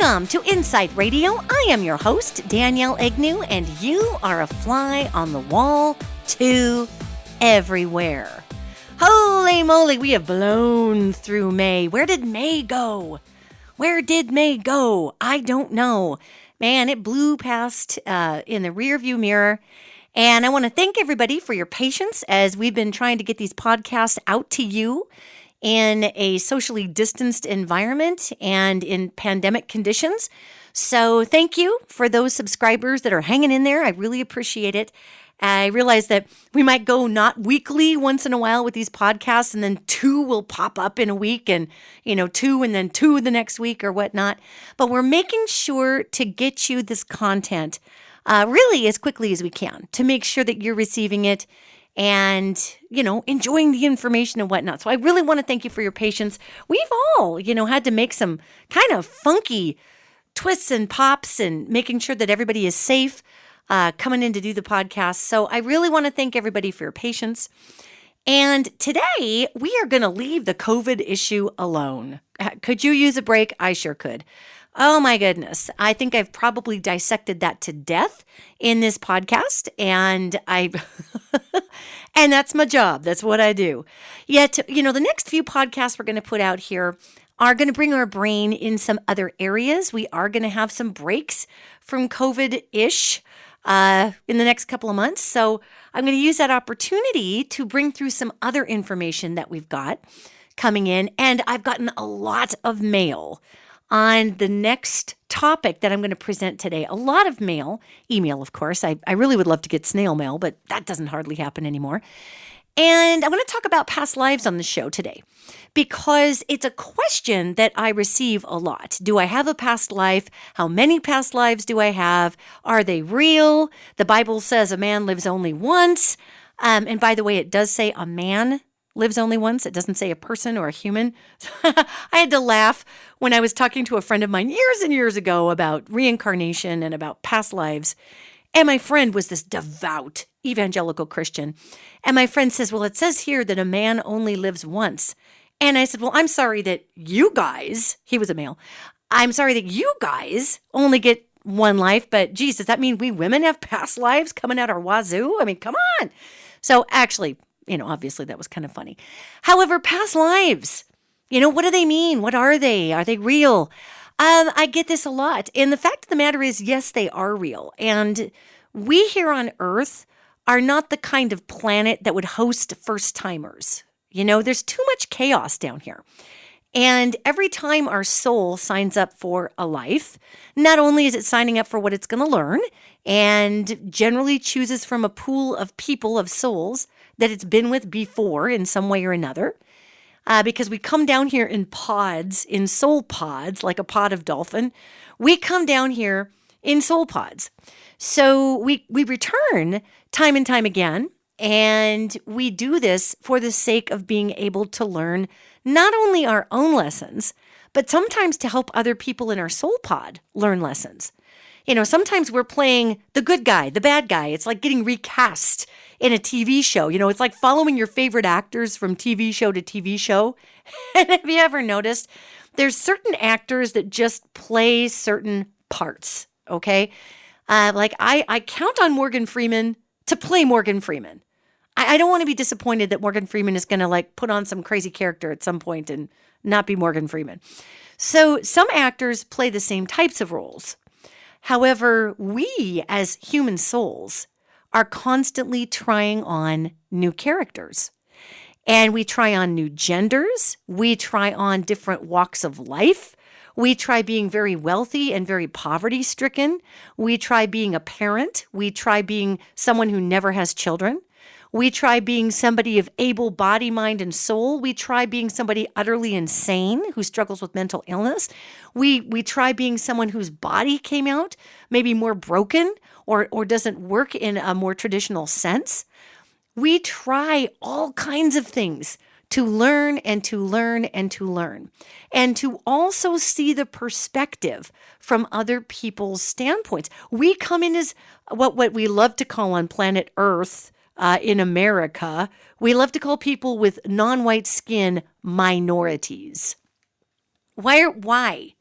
Welcome to InPsightRadio. I am your host, Danielle Egnew, and you are a fly on the wall to everywhere. Holy moly, we have blown through May. Where did May go? I don't know. Man, it blew past in the rearview mirror. And I want to thank everybody for your patience as we've been trying to get these podcasts out to you in a socially distanced environment and in pandemic conditions. So thank you for those subscribers that are hanging in there. I really appreciate it. I realize that we might go not weekly once in a while with these podcasts, and then 2 will pop up in a week, and 2 and then 2 the next week or whatnot. But we're making sure to get you this content really as quickly as we can to make sure that you're receiving it and, enjoying the information and whatnot. So I really want to thank you for your patience. We've all, had to make some kind of funky twists and pops and making sure that everybody is safe coming in to do the podcast. So I really want to thank everybody for your patience. And today we are going to leave the COVID issue alone. Could you use a break? I sure could. Oh my goodness. I think I've probably dissected that to death in this podcast, and and that's my job. That's what I do. Yet, the next few podcasts we're going to put out here are going to bring our brain in some other areas. We are going to have some breaks from COVID-ish in the next couple of months. So I'm going to use that opportunity to bring through some other information that we've got coming in. And I've gotten a lot of mail on the next topic that I'm going to present today. A lot of mail, email, of course. I really would love to get snail mail, but that doesn't hardly happen anymore. And I want to talk about past lives on the show today because it's a question that I receive a lot. Do I have a past life? How many past lives do I have? Are they real? The Bible says a man lives only once. And by the way, it does say a man lives only once. It doesn't say a person or a human. I had to laugh when I was talking to a friend of mine years and years ago about reincarnation and about past lives. And my friend was this devout evangelical Christian. And my friend says, well, it says here that a man only lives once. And I said, well, I'm sorry that you guys, he was a male, I'm sorry that you guys only get one life. But geez, does that mean we women have past lives coming out our wazoo? I mean, come on. So actually, obviously that was kind of funny. However, past lives, what do they mean? What are they? Are they real? I get this a lot. And the fact of the matter is, yes, they are real. And we here on Earth are not the kind of planet that would host first-timers. There's too much chaos down here. And every time our soul signs up for a life, not only is it signing up for what it's going to learn and generally chooses from a pool of people, of souls, that it's been with before in some way or another, because we come down here in pods, in soul pods, like a pod of dolphin. We come down here in soul pods. So we return time and time again, and we do this for the sake of being able to learn not only our own lessons, but sometimes to help other people in our soul pod learn lessons. Sometimes we're playing the good guy, the bad guy. It's like getting recast in a TV show. It's like following your favorite actors from TV show to TV show. And have you ever noticed there's certain actors that just play certain parts, okay? Like I count on Morgan Freeman to play Morgan Freeman. I don't want to be disappointed that Morgan Freeman is going to put on some crazy character at some point and not be Morgan Freeman. So some actors play the same types of roles. However, we as human souls are constantly trying on new characters. And we try on new genders. We try on different walks of life. We try being very wealthy and very poverty-stricken. We try being a parent. We try being someone who never has children. We try being somebody of able body, mind, and soul. We try being somebody utterly insane who struggles with mental illness. We try being someone whose body came out maybe more broken or doesn't work in a more traditional sense. We try all kinds of things to learn and to learn and to learn, and to also see the perspective from other people's standpoints. We come in as what we love to call on planet Earth, in America, we love to call people with non-white skin minorities. Why?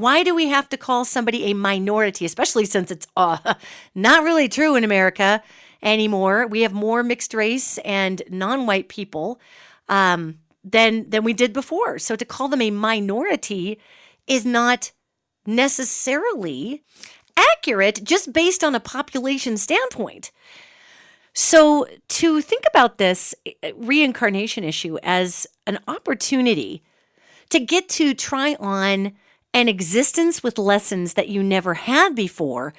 Why do we have to call somebody a minority, especially since it's not really true in America anymore? We have more mixed race and non-white people than we did before. So to call them a minority is not necessarily accurate just based on a population standpoint. So to think about this reincarnation issue as an opportunity to get to try on an existence with lessons that you never had before,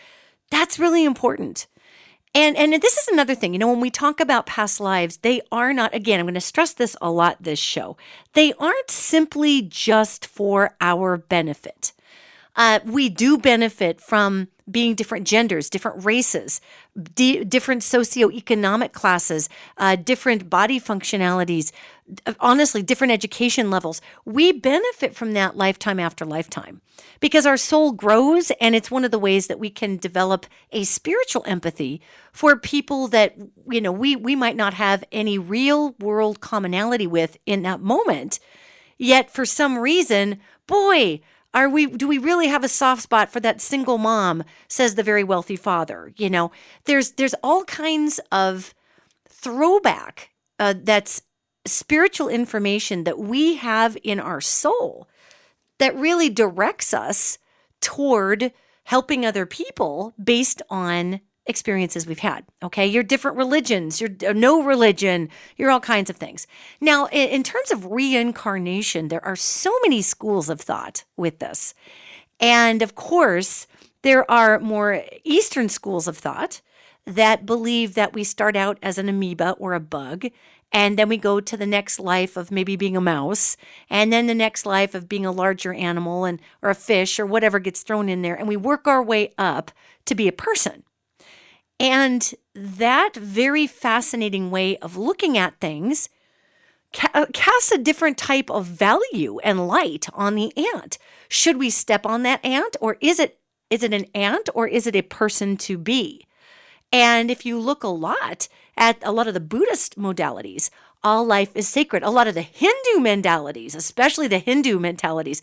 that's really important. And this is another thing, when we talk about past lives, they are not, again, I'm going to stress this a lot this show, they aren't simply just for our benefit. We do benefit from being different genders, different races, different socioeconomic classes, different body functionalities, honestly, different education levels. We benefit from that lifetime after lifetime because our soul grows, and it's one of the ways that we can develop a spiritual empathy for people that, we might not have any real world commonality with in that moment. Yet for some reason, boy, do we really have a soft spot for that single mom, says the very wealthy father? There's all kinds of throwback that's spiritual information that we have in our soul that really directs us toward helping other people based on experiences we've had. Okay. You're different religions, you're no religion, you're all kinds of things. Now, in terms of reincarnation, there are so many schools of thought with this. And of course, there are more Eastern schools of thought that believe that we start out as an amoeba or a bug, and then we go to the next life of maybe being a mouse, and then the next life of being a larger animal or a fish or whatever gets thrown in there, and we work our way up to be a person. And that very fascinating way of looking at things casts a different type of value and light on the ant. Should we step on that ant, or is it an ant, or is it a person to be? And if you look a lot at a lot of the Buddhist modalities, all life is sacred. A lot of the Hindu mentalities, especially the Hindu mentalities,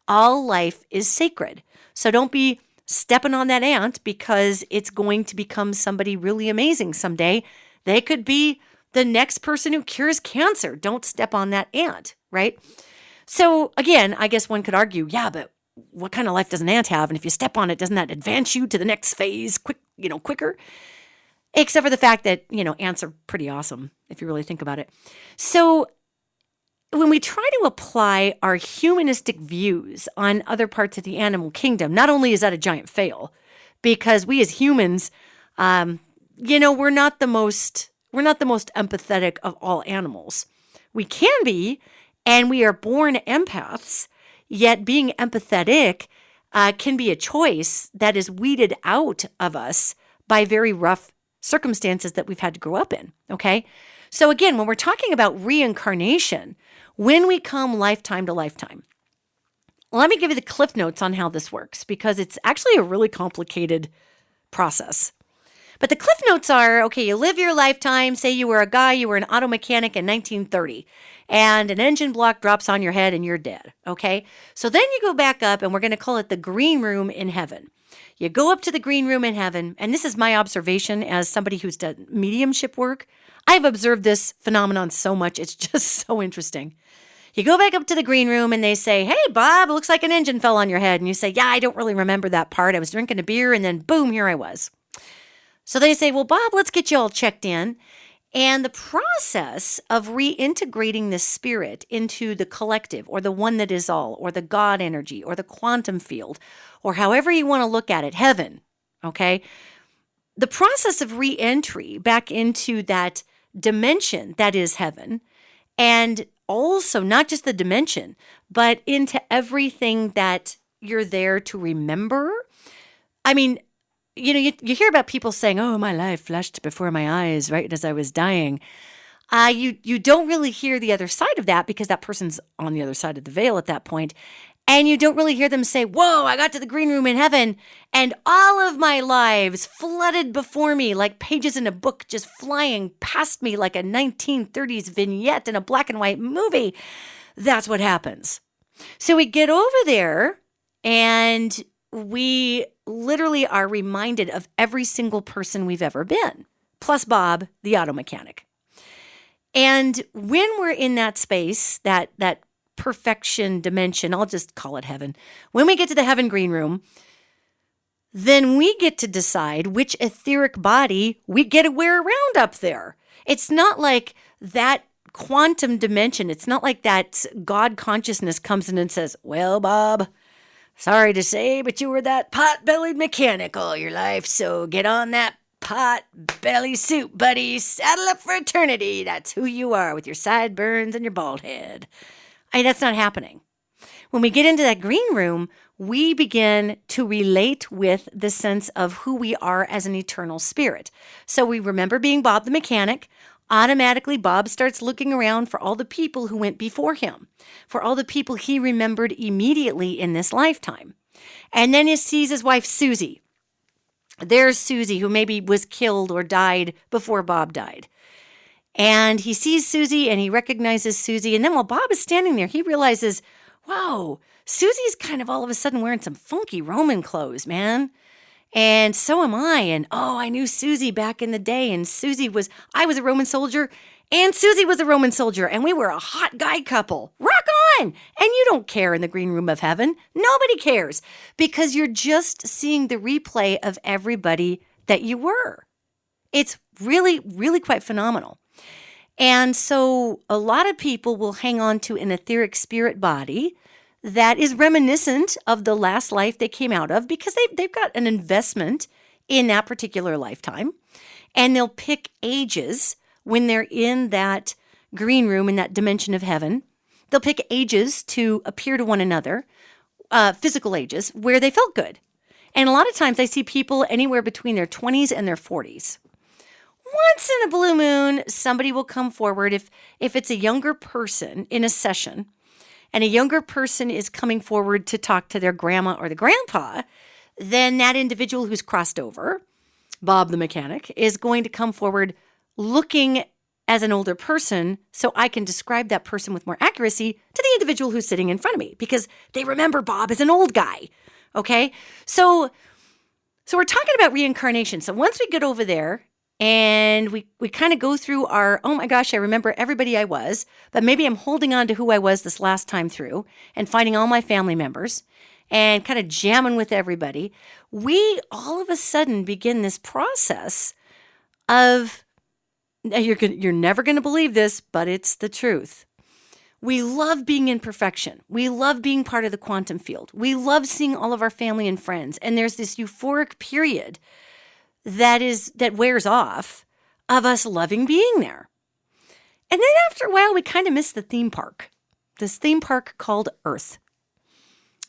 all life is sacred. So don't be stepping on that ant because it's going to become somebody really amazing someday. They could be the next person who cures cancer. Don't step on that ant, right? So again, I guess one could argue, yeah, but what kind of life does an ant have? And if you step on it, doesn't that advance you to the next phase quicker? Except for the fact that, ants are pretty awesome if you really think about it. So when we try to apply our humanistic views on other parts of the animal kingdom, not only is that a giant fail, because we as humans, we're not the most empathetic of all animals. We can be, and we are born empaths, yet being empathetic can be a choice that is weeded out of us by very rough circumstances that we've had to grow up in, okay? So again, when we're talking about reincarnation, when we come lifetime to lifetime, let me give you the cliff notes on how this works, because it's actually a really complicated process. But the cliff notes are, okay, you live your lifetime, say you were a guy, you were an auto mechanic in 1930, and an engine block drops on your head and you're dead, okay? So then you go back up, and we're going to call it the green room in heaven. You go up to the green room in heaven, and this is my observation as somebody who's done mediumship work. I've observed this phenomenon so much, it's just so interesting. You go back up to the green room and they say, hey, Bob, it looks like an engine fell on your head. And you say, yeah, I don't really remember that part. I was drinking a beer and then boom, here I was. So they say, well, Bob, let's get you all checked in. And the process of reintegrating the spirit into the collective, or the one that is all, or the God energy, or the quantum field, or however you want to look at it, heaven, okay? The process of reentry back into that dimension that is heaven, and also not just the dimension, but into everything that you're there to remember. I mean, you hear about people saying, oh, my life flashed before my eyes right as I was dying. You don't really hear the other side of that, because that person's on the other side of the veil at that point. And you don't really hear them say, whoa, I got to the green room in heaven and all of my lives flooded before me like pages in a book, just flying past me like a 1930s vignette in a black and white movie. That's what happens. So we get over there And we literally are reminded of every single person we've ever been, plus Bob, the auto mechanic. And when we're in that space, that perfection dimension, I'll just call it heaven. When we get to the heaven green room, then we get to decide which etheric body we get to wear around up there. It's not like that quantum dimension. It's not like that God consciousness comes in and says, well, Bob, sorry to say, but you were that pot-bellied mechanic all your life, so get on that pot-belly suit, buddy. Saddle up for eternity. That's who you are with your sideburns and your bald head. That's not happening. When we get into that green room, we begin to relate with the sense of who we are as an eternal spirit. So we remember being Bob the mechanic. Automatically, Bob starts looking around for all the people who went before him, for all the people he remembered immediately in this lifetime. And then he sees his wife, Susie. There's Susie, who maybe was killed or died before Bob died. And he sees Susie and he recognizes Susie. And then while Bob is standing there, he realizes, wow, Susie's kind of all of a sudden wearing some funky Roman clothes, man. And so am I. And I knew Susie back in the day. And I was a Roman soldier and Susie was a Roman soldier. And we were a hot guy couple. Rock on! And you don't care in the green room of heaven. Nobody cares because you're just seeing the replay of everybody that you were. It's really, really quite phenomenal. And so a lot of people will hang on to an etheric spirit body that is reminiscent of the last life they came out of because they've got an investment in that particular lifetime. And they'll pick ages when they're in that green room, in that dimension of heaven. They'll pick ages to appear to one another, physical ages, where they felt good. And a lot of times I see people anywhere between their 20s and their 40s. Once in a blue moon, somebody will come forward if it's a younger person in a session, and a younger person is coming forward to talk to their grandma or the grandpa, then that individual who's crossed over, Bob the mechanic, is going to come forward looking as an older person so I can describe that person with more accuracy to the individual who's sitting in front of me because they remember Bob as an old guy, okay? So we're talking about reincarnation. So once we get over there, and we kind of go through our, oh my gosh, I remember everybody I was, but maybe I'm holding on to who I was this last time through and finding all my family members and kind of jamming with everybody. We all of a sudden begin this process of, you're never going to believe this, but it's the truth. We love being in perfection. We love being part of the quantum field. We love seeing all of our family and friends. And there's this euphoric period that wears off of us loving being there. And then after a while, we kind of miss the theme park, this theme park called Earth,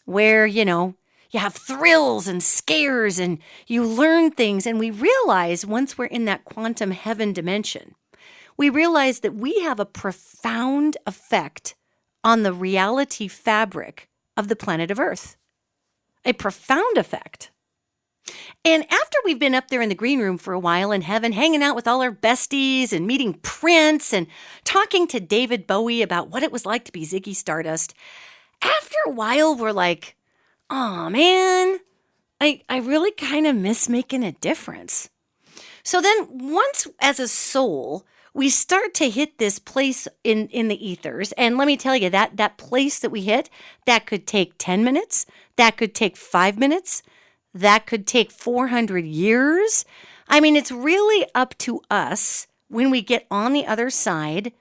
where, you have thrills and scares and you learn things. And we realize once we're in that quantum heaven dimension, we realize that we have a profound effect on the reality fabric of the planet of Earth, a profound effect. And after we've been up there in the green room for a while in heaven, hanging out with all our besties and meeting Prince and talking to David Bowie about what it was like to be Ziggy Stardust, after a while, we're like, oh man, I really kind of miss making a difference. So then once as a soul, we start to hit this place in the ethers. And let me tell you, that place that we hit, that could take 10 minutes, that could take 5 minutes, that could take 400 years. I mean, it's really up to us when we get on the other side,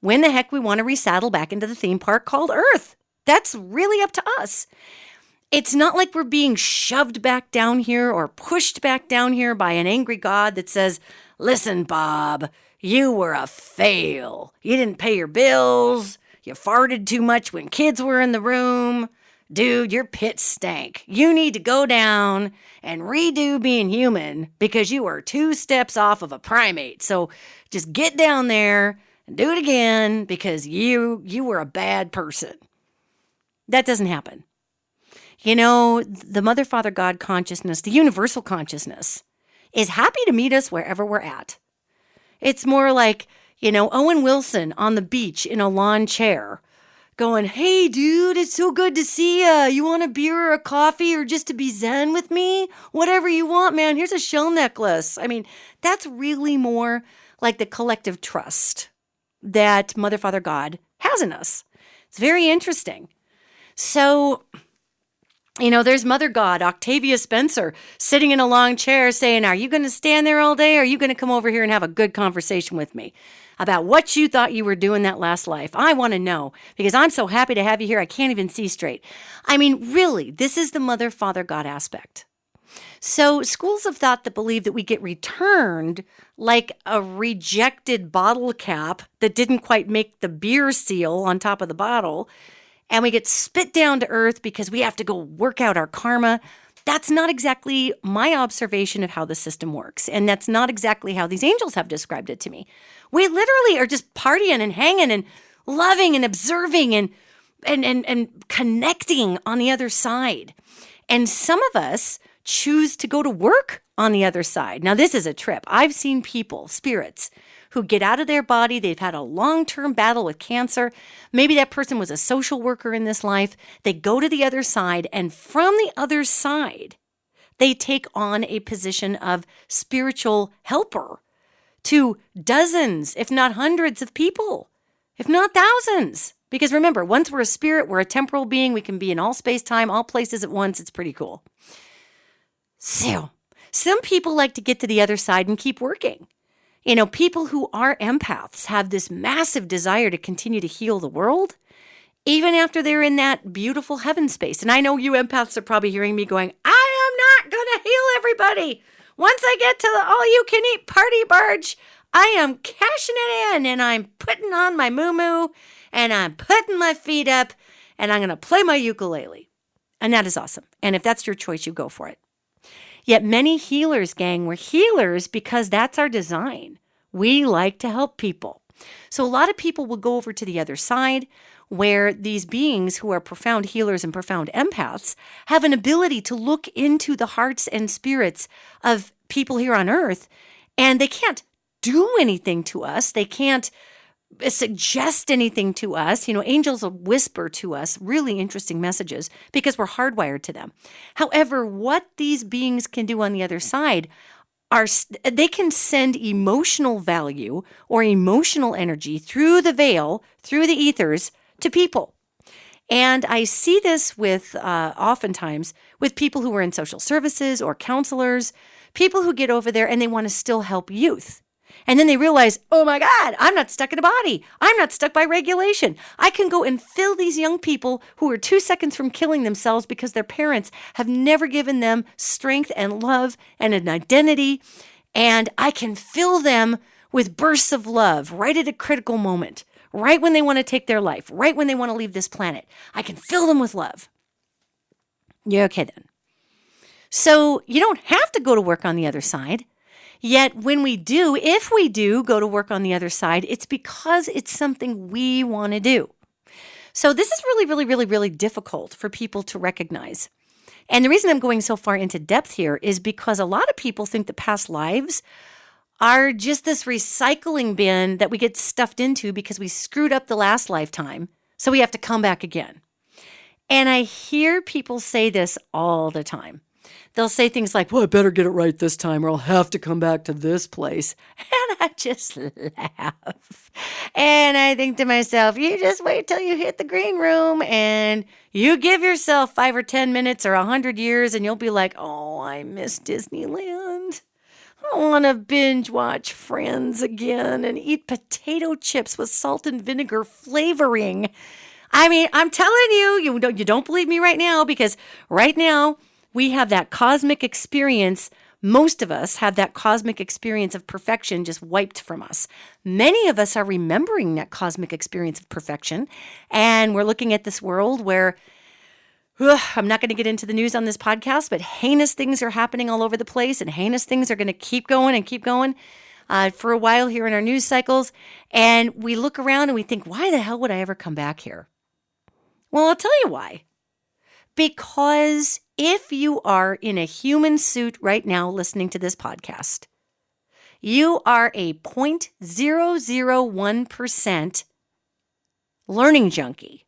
when the heck we want to resaddle back into the theme park called Earth. That's really up to us. It's not like we're being shoved back down here or pushed back down here by an angry God that says, listen, Bob, you were a fail. You didn't pay your bills. You farted too much when kids were in the room. Dude, your pit stank. You need to go down and redo being human because you are 2 steps off of a primate. So just get down there and do it again because you were a bad person. That doesn't happen. The Mother, Father, God consciousness, the universal consciousness, is happy to meet us wherever we're at. It's more like, Owen Wilson on the beach in a lawn chair, going, hey, dude, it's so good to see ya. You want a beer or a coffee or just to be zen with me? Whatever you want, man. Here's a shell necklace. I mean, that's really more like the collective trust that Mother, Father, God has in us. It's very interesting. So, there's Mother God, Octavia Spencer, sitting in a long chair saying, are you going to stand there all day or are you going to come over here and have a good conversation with me about what you thought you were doing that last life? I want to know because I'm so happy to have you here. I can't even see straight. I mean, really, this is the Mother, Father, God aspect. So schools of thought that believe that we get returned like a rejected bottle cap that didn't quite make the beer seal on top of the bottle, and we get spit down to earth because we have to go work out our karma. That's not exactly my observation of how the system works. And that's not exactly how these angels have described it to me. We literally are just partying and hanging and loving and observing and connecting on the other side. And some of us choose to go to work on the other side. Now, this is a trip. I've seen people, spirits, who get out of their body. They've had a long-term battle with cancer. Maybe that person was a social worker in this life. They go to the other side, and from the other side, they take on a position of spiritual helper to dozens, if not hundreds of people, if not thousands. Because remember, once we're a spirit, we're a temporal being. We can be in all space-time, all places at once. It's pretty cool. So, some people like to get to the other side and keep working. People who are empaths have this massive desire to continue to heal the world, even after they're in that beautiful heaven space. And I know you empaths are probably hearing me going, I am not going to heal everybody. Once I get to the all-you-can-eat party barge, I am cashing it in, and I'm putting on my muumuu, and I'm putting my feet up, and I'm going to play my ukulele. And that is awesome. And if that's your choice, you go for it. Yet many healers, gang, we're healers because that's our design. We like to help people. So a lot of people will go over to the other side where these beings who are profound healers and profound empaths have an ability to look into the hearts and spirits of people here on earth, and they can't do anything to us. They can't suggest anything to us. Angels will whisper to us really interesting messages because we're hardwired to them. However, what these beings can do on the other side are they can send emotional value or emotional energy through the veil, through the ethers to people. And I see this with oftentimes with people who are in social services or counselors, people who get over there and they want to still help youth. And then they realize, oh my God, I'm not stuck in a body. I'm not stuck by regulation. I can go and fill these young people who are 2 seconds from killing themselves because their parents have never given them strength and love and an identity. And I can fill them with bursts of love right at a critical moment, right when they want to take their life, right when they want to leave this planet. I can fill them with love. Yeah, okay then. So you don't have to go to work on the other side. Yet when we do, if we do go to work on the other side, it's because it's something we want to do. So this is really, really, really, really difficult for people to recognize. And the reason I'm going so far into depth here is because a lot of people think that past lives are just this recycling bin that we get stuffed into because we screwed up the last lifetime, so we have to come back again. And I hear people say this all the time. They'll say things like, well, I better get it right this time or I'll have to come back to this place. And I just laugh. And I think to myself, you just wait till you hit the green room and you give yourself 5 or 10 minutes or 100 years and you'll be like, oh, I miss Disneyland. I want to binge watch Friends again and eat potato chips with salt and vinegar flavoring. I mean, I'm telling you, you don't believe me right now because right now, we have that cosmic experience. Most of us have that cosmic experience of perfection just wiped from us. Many of us are remembering that cosmic experience of perfection. And we're looking at this world where, I'm not going to get into the news on this podcast, but heinous things are happening all over the place. And heinous things are going to keep going and keep going for a while here in our news cycles. And we look around and we think, why the hell would I ever come back here? Well, I'll tell you why. Because if you are in a human suit right now listening to this podcast, you are a 0.001% learning junkie.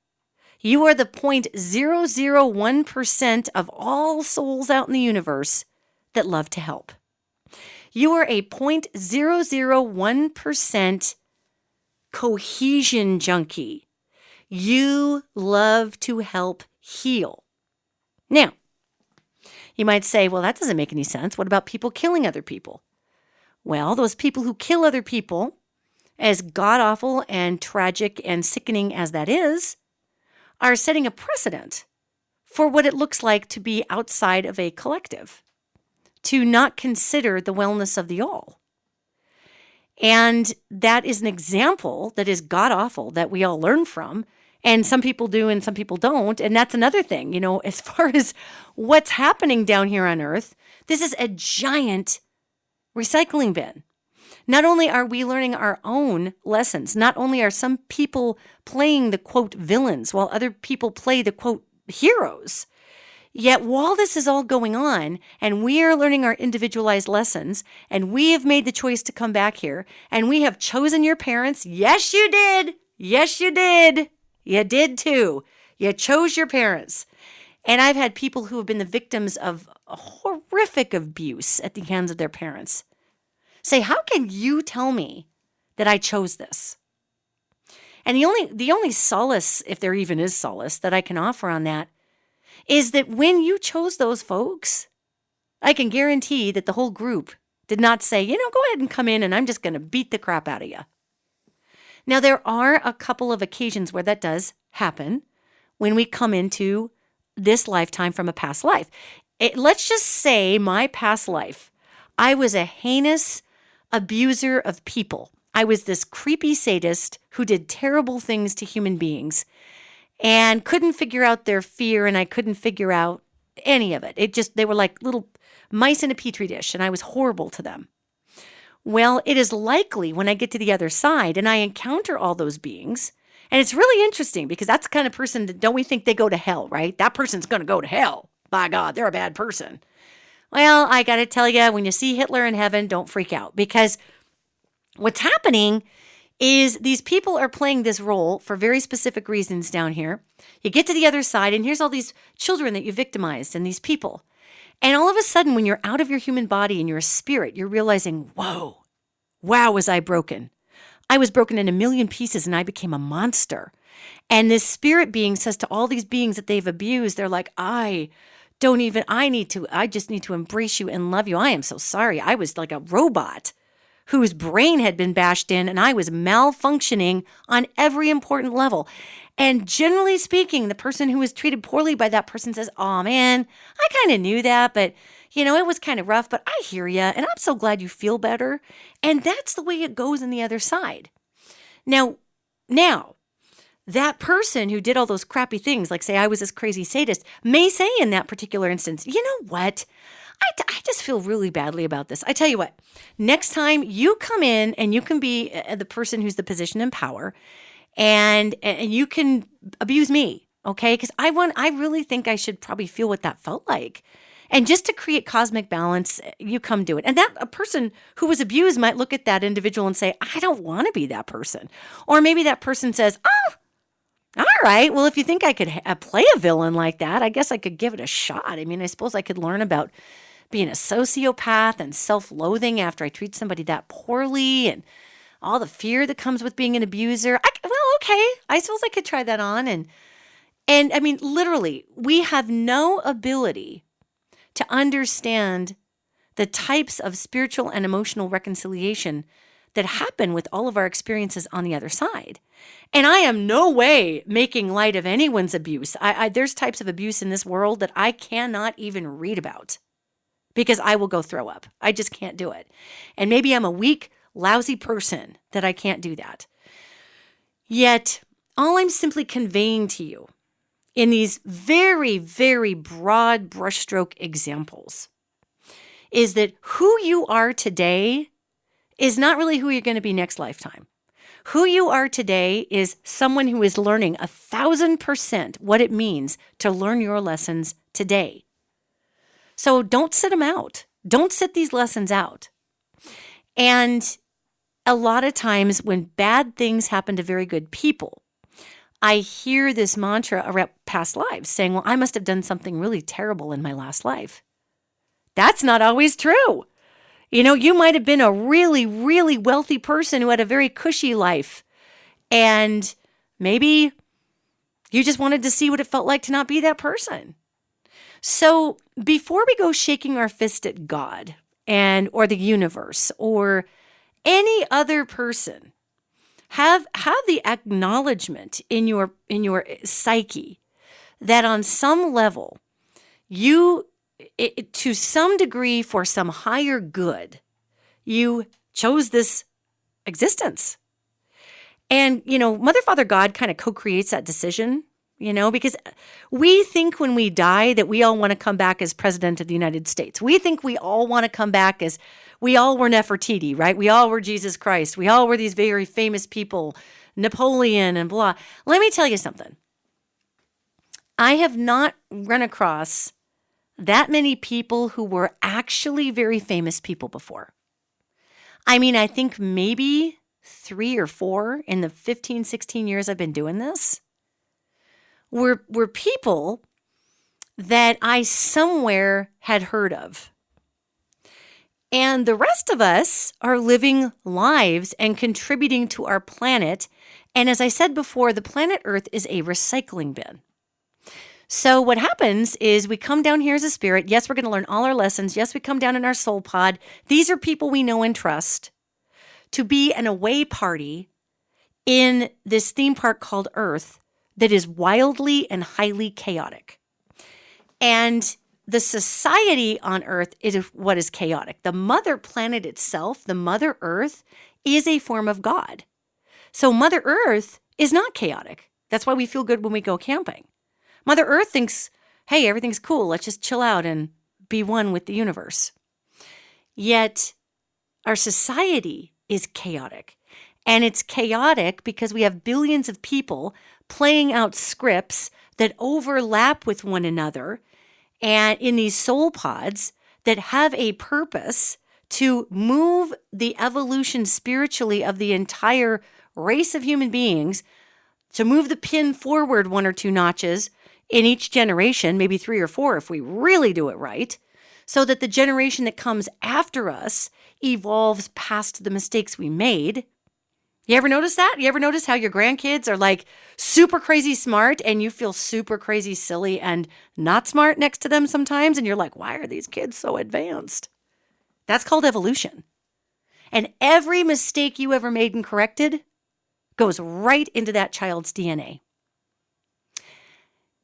You are the 0.001% of all souls out in the universe that love to help. You are a 0.001% cohesion junkie. You love to help heal. Now, you might say, well, that doesn't make any sense. What about people killing other people? Well, those people who kill other people, as god-awful and tragic and sickening as that is, are setting a precedent for what it looks like to be outside of a collective, to not consider the wellness of the all. And that is an example that is god-awful that we all learn from. And some people do and some people don't. And that's another thing, as far as what's happening down here on Earth, this is a giant recycling bin. Not only are we learning our own lessons, not only are some people playing the quote villains while other people play the quote heroes, yet while this is all going on and we are learning our individualized lessons and we have made the choice to come back here and we have chosen your parents, yes, you did. Yes, you did. You did too. You chose your parents. And I've had people who have been the victims of horrific abuse at the hands of their parents say, how can you tell me that I chose this? And the only solace, if there even is solace, that I can offer on that is that when you chose those folks, I can guarantee that the whole group did not say, go ahead and come in and I'm just going to beat the crap out of you. Now, there are a couple of occasions where that does happen when we come into this lifetime from a past life. Let's just say my past life, I was a heinous abuser of people. I was this creepy sadist who did terrible things to human beings and couldn't figure out their fear, and I couldn't figure out any of it. They were like little mice in a petri dish, and I was horrible to them. Well, it is likely when I get to the other side and I encounter all those beings, and it's really interesting because that's the kind of person that don't we think they go to hell, right? That person's going to go to hell. By God, they're a bad person. Well, I got to tell you, when you see Hitler in heaven, don't freak out, because what's happening is these people are playing this role for very specific reasons down here. You get to the other side, and here's all these children that you victimized and these people. And all of a sudden, when you're out of your human body and you're a spirit, you're realizing, wow, was I broken? I was broken in a million pieces and I became a monster. And this spirit being says to all these beings that they've abused, they're like, I just need to embrace you and love you. I am so sorry. I was like a robot whose brain had been bashed in and I was malfunctioning on every important level. And generally speaking, the person who was treated poorly by that person says, oh man, I kind of knew that, but it was kind of rough, but I hear you and I'm so glad you feel better. And that's the way it goes on the other side. Now, that person who did all those crappy things, like say I was this crazy sadist, may say in that particular instance, you know what? I just feel really badly about this. I tell you what, next time you come in and you can be the person who's the position in power and you can abuse me, okay? Because I really think I should probably feel what that felt like. And just to create cosmic balance, you come do it. And that a person who was abused might look at that individual and say, I don't want to be that person. Or maybe that person says, oh, all right, well, if you think I could play a villain like that, I guess I could give it a shot. I mean, I suppose I could learn about being a sociopath and self-loathing after I treat somebody that poorly and all the fear that comes with being an abuser. Okay, I suppose I could try that on. And I mean, literally, we have no ability to understand the types of spiritual and emotional reconciliation that happen with all of our experiences on the other side. And I am no way making light of anyone's abuse. There's types of abuse in this world that I cannot even read about because I will go throw up. I just can't do it. And maybe I'm a weak, lousy person that I can't do that. Yet, all I'm simply conveying to you in these very, very broad brushstroke examples is that who you are today is not really who you're going to be next lifetime. Who you are today is someone who is learning 1,000% what it means to learn your lessons today. So don't sit them out. Don't sit these lessons out. And a lot of times when bad things happen to very good people, I hear this mantra around past lives saying, well, I must have done something really terrible in my last life. That's not always true. You might have been a really, really wealthy person who had a very cushy life. And maybe you just wanted to see what it felt like to not be that person. So before we go shaking our fist at God or the universe or any other person, have the acknowledgement in your psyche that on some level to some degree, for some higher good, you chose this existence. And, Mother, Father, God kind of co-creates that decision, because we think when we die that we all want to come back as president of the United States. We think we all want to come back as we all were Nefertiti, right? We all were Jesus Christ. We all were these very famous people, Napoleon and blah. Let me tell you something. I have not run across that many people who were actually very famous people before. I mean, I think maybe 3 or 4 in the 15, 16 years I've been doing this were people that I somewhere had heard of. And the rest of us are living lives and contributing to our planet. And as I said before, the planet Earth is a recycling bin. So what happens is we come down here as a spirit. Yes, we're going to learn all our lessons. Yes, we come down in our soul pod. These are people we know and trust to be an away party in this theme park called Earth that is wildly and highly chaotic. And the society on Earth is what is chaotic. The mother planet itself, the Mother Earth, is a form of God. So Mother Earth is not chaotic. That's why we feel good when we go camping. Mother Earth thinks, hey, everything's cool. Let's just chill out and be one with the universe. Yet our society is chaotic. And it's chaotic because we have billions of people playing out scripts that overlap with one another and in these soul pods that have a purpose to move the evolution spiritually of the entire race of human beings, to move the pin forward 1 or 2 notches in each generation, maybe 3 or 4 if we really do it right, so that the generation that comes after us evolves past the mistakes we made. You ever notice that? You ever notice how your grandkids are like super crazy smart and you feel super crazy silly and not smart next to them sometimes? And you're like, why are these kids so advanced? That's called evolution. And every mistake you ever made and corrected goes right into that child's DNA.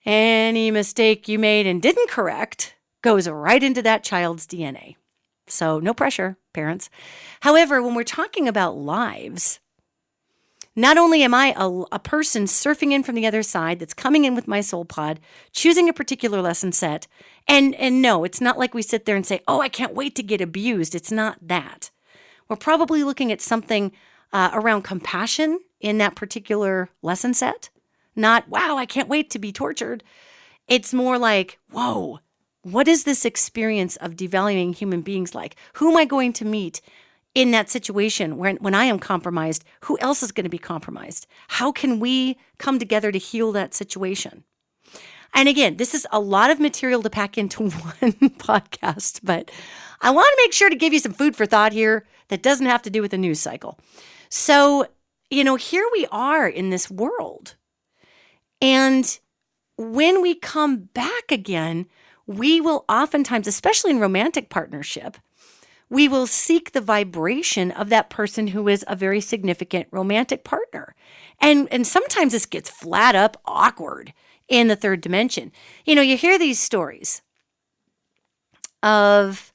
Any mistake you made and didn't correct goes right into that child's DNA. So no pressure, parents. However, when we're talking about lives, not only am I a person surfing in from the other side that's coming in with my soul pod, choosing a particular lesson set, and no, it's not like we sit there and say, oh, I can't wait to get abused. It's not that. We're probably looking at something around compassion in that particular lesson set. Not, wow, I can't wait to be tortured. It's more like, whoa, what is this experience of devaluing human beings like? Who am I going to meet in that situation when I am compromised? Who else is going to be compromised? How can we come together to heal that situation? And again, this is a lot of material to pack into one podcast, but I want to make sure to give you some food for thought here that doesn't have to do with the news cycle. So, here we are in this world. And when we come back again, we will oftentimes, especially in romantic partnership, we will seek the vibration of that person who is a very significant romantic partner. And sometimes this gets flat up awkward in the third dimension. You hear these stories of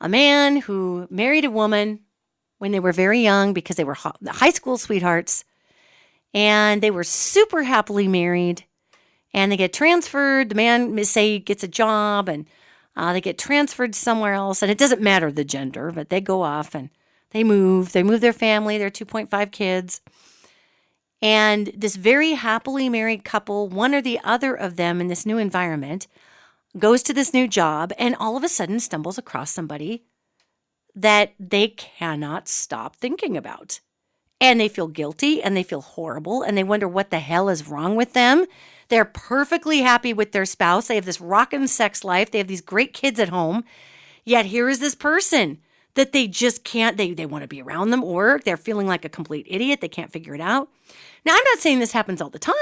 a man who married a woman when they were very young because they were high school sweethearts. And they were super happily married, and they get transferred. The man, say, gets a job, and they get transferred somewhere else. And it doesn't matter the gender, but they go off and they move. They move their family, their 2.5 kids. And this very happily married couple, one or the other of them in this new environment, goes to this new job and all of a sudden stumbles across somebody that they cannot stop thinking about. and they feel guilty and they feel horrible and they wonder what the hell is wrong with them. They're perfectly happy with their spouse. They have this rockin' sex life. They have these great kids at home. Yet here is this person that they just can't, they want to be around them, or they're feeling like a complete idiot. They can't figure it out. Now, I'm not saying this happens all the time,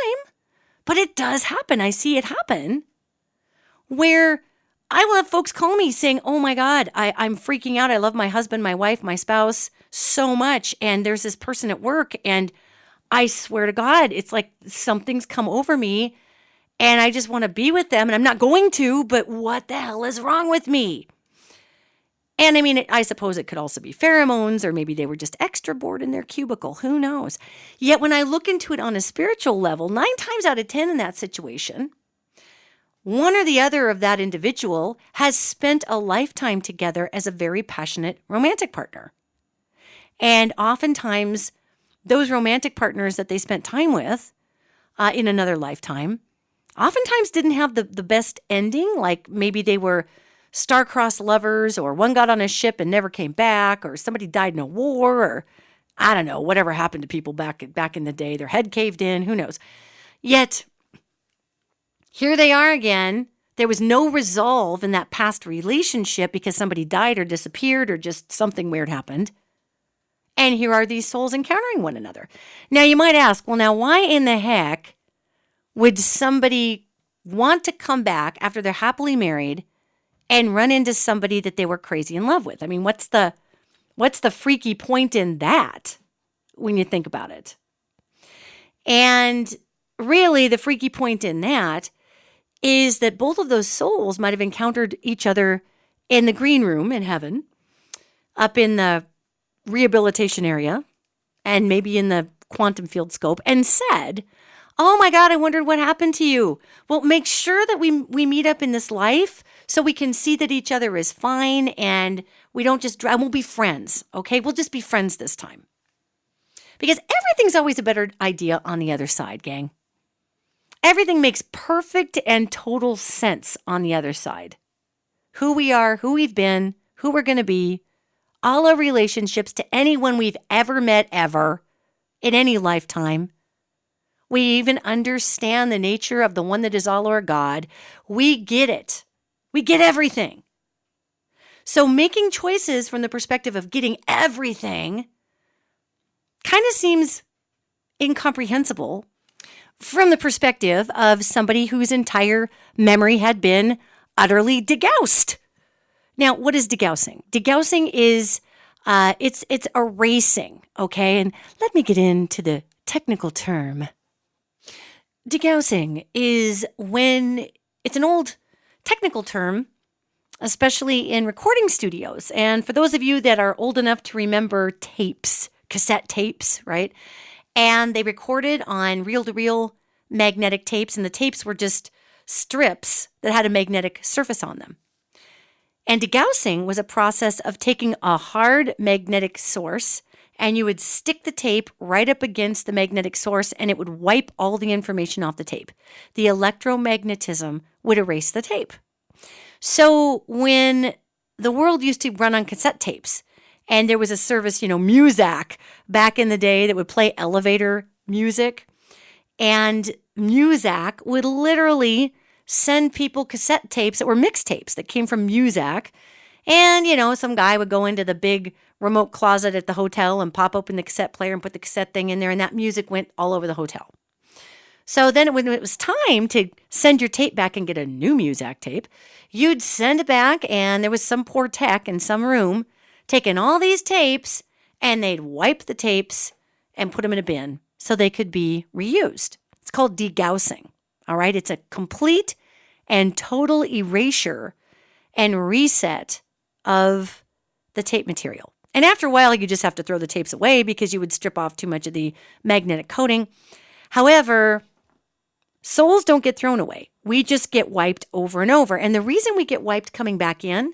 but it does happen. I see it happen where I will have folks call me saying, oh my God, I'm freaking out. I love my husband, my wife, my spouse so much. And there's this person at work, and I swear to God, it's like something's come over me and I just want to be with them. And I'm not going to, but what the hell is wrong with me? And I mean, I suppose it could also be pheromones, or maybe they were just extra bored in their cubicle. Who knows? Yet when I look into it on a spiritual level, 9 times out of 10 in that situation, one or the other of that individual has spent a lifetime together as a very passionate romantic partner. And oftentimes, those romantic partners that they spent time with in another lifetime oftentimes didn't have the best ending. Like maybe they were star-crossed lovers, or one got on a ship and never came back, or somebody died in a war, or I don't know, whatever happened to people back in the day. Their head caved in, who knows. Yet, here they are again. There was no resolve in that past relationship because somebody died or disappeared or just something weird happened. And here are these souls encountering one another. Now, you might ask, well, now why in the heck would somebody want to come back after they're happily married and run into somebody that they were crazy in love with? I mean, what's the freaky point in that when you think about it? And really, the freaky point in that is that both of those souls might have encountered each other in the green room in heaven, up in the rehabilitation area, and maybe in the quantum field scope, and said, oh my God, I wondered what happened to you. Well, make sure that we meet up in this life so we can see that each other is fine, and we don't just, we'll be friends, okay? We'll just be friends this time. Because everything's always a better idea on the other side, gang. Everything makes perfect and total sense on the other side. Who we are, who we've been, who we're going to be, all our relationships to anyone we've ever met ever in any lifetime. We even understand the nature of the one that is all our God. We get it. We get everything. So making choices from the perspective of getting everything kind of seems incomprehensible from the perspective of somebody whose entire memory had been utterly degaussed. Now, what is degaussing? Degaussing is it's erasing, okay? And let me get into the technical term. Degaussing is when it's an old technical term, especially in recording studios. And for those of you that are old enough to remember tapes, cassette tapes, right? And they recorded on reel-to-reel magnetic tapes, and the tapes were just strips that had a magnetic surface on them. And degaussing was a process of taking a hard magnetic source, and you would stick the tape right up against the magnetic source, and it would wipe all the information off the tape. The electromagnetism would erase the tape. So when the world used to run on cassette tapes, and there was a service, Muzak, back in the day that would play elevator music, and Muzak would literally send people cassette tapes that were mixtapes that came from Muzak. And, some guy would go into the big remote closet at the hotel and pop open the cassette player and put the cassette thing in there, and that music went all over the hotel. So then when it was time to send your tape back and get a new Muzak tape, you'd send it back, and there was some poor tech in some room taking all these tapes, and they'd wipe the tapes and put them in a bin so they could be reused. It's called degaussing, all right? It's a complete and total erasure and reset of the tape material. And after a while, you just have to throw the tapes away because you would strip off too much of the magnetic coating. However, souls don't get thrown away. We just get wiped over and over. And the reason we get wiped coming back in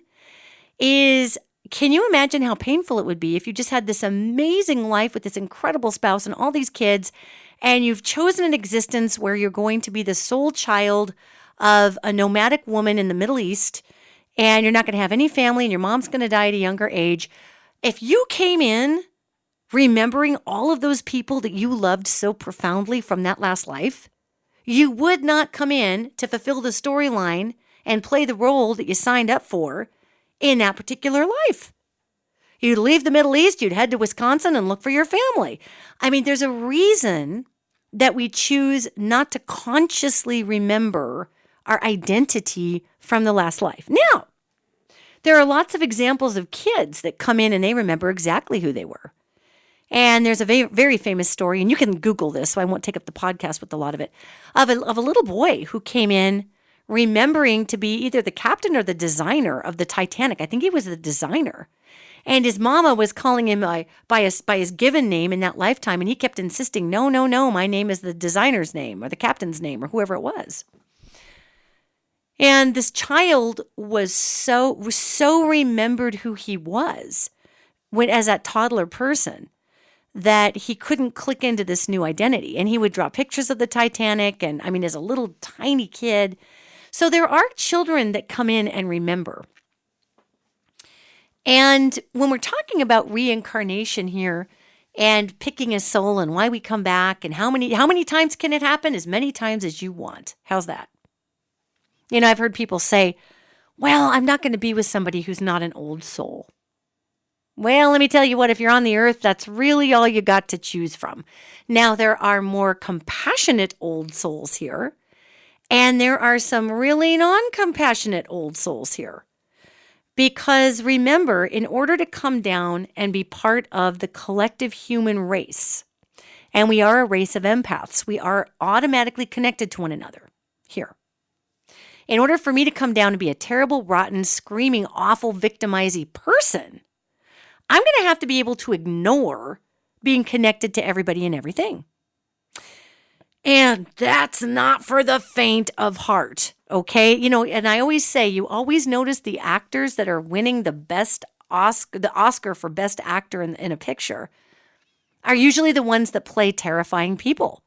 is, can you imagine how painful it would be if you just had this amazing life with this incredible spouse and all these kids, and you've chosen an existence where you're going to be the sole child of a nomadic woman in the Middle East, and you're not going to have any family, and your mom's going to die at a younger age. If you came in remembering all of those people that you loved so profoundly from that last life, you would not come in to fulfill the storyline and play the role that you signed up for in that particular life. You'd leave the Middle East, you'd head to Wisconsin and look for your family. I mean, there's a reason that we choose not to consciously remember our identity from the last life. Now, there are lots of examples of kids that come in and they remember exactly who they were. And there's a very famous story, and you can Google this, so I won't take up the podcast with a lot of it, of a little boy who came in remembering to be either the captain or the designer of the Titanic. I think he was the designer. And his mama was calling him by his given name in that lifetime, and he kept insisting, no, my name is the designer's name or the captain's name or whoever it was. And this child was so remembered who he was as that toddler person that he couldn't click into this new identity. And he would draw pictures of the Titanic, and I mean, as a little tiny kid. So there are children that come in and remember. And when we're talking about reincarnation here and picking a soul and why we come back and how many times can it happen? As many times as you want. How's that? You know, I've heard people say, well, I'm not going to be with somebody who's not an old soul. Well, let me tell you what, if you're on the earth, that's really all you got to choose from. Now, there are more compassionate old souls here, and there are some really non-compassionate old souls here. Because remember, in order to come down and be part of the collective human race, and we are a race of empaths, we are automatically connected to one another here. In order for me to come down and be a terrible, rotten, screaming, awful, victimizing person, I'm going to have to be able to ignore being connected to everybody and everything. And that's not for the faint of heart, okay? You know, and I always say, you always notice the actors that are winning the Oscar for Best Actor in a picture are usually the ones that play terrifying people,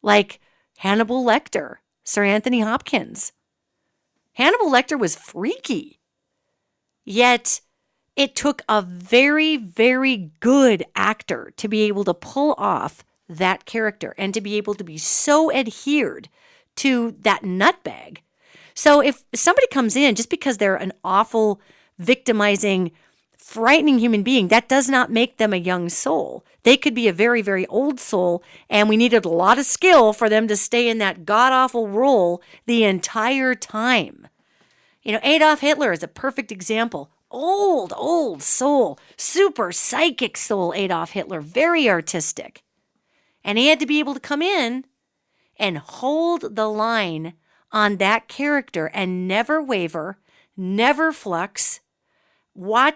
like Hannibal Lecter, Sir Anthony Hopkins. Hannibal Lecter was freaky, yet it took a very, very good actor to be able to pull off that character and to be able to be so adhered to that nutbag. So if somebody comes in just because they're an awful, victimizing, frightening human being, that does not make them a young soul. They could be a very, very old soul, and we needed a lot of skill for them to stay in that god-awful role the entire time. You know, Adolf Hitler is a perfect example. Old soul, super psychic soul, Adolf Hitler, very artistic. And he had to be able to come in and hold the line on that character and never waver, never flux.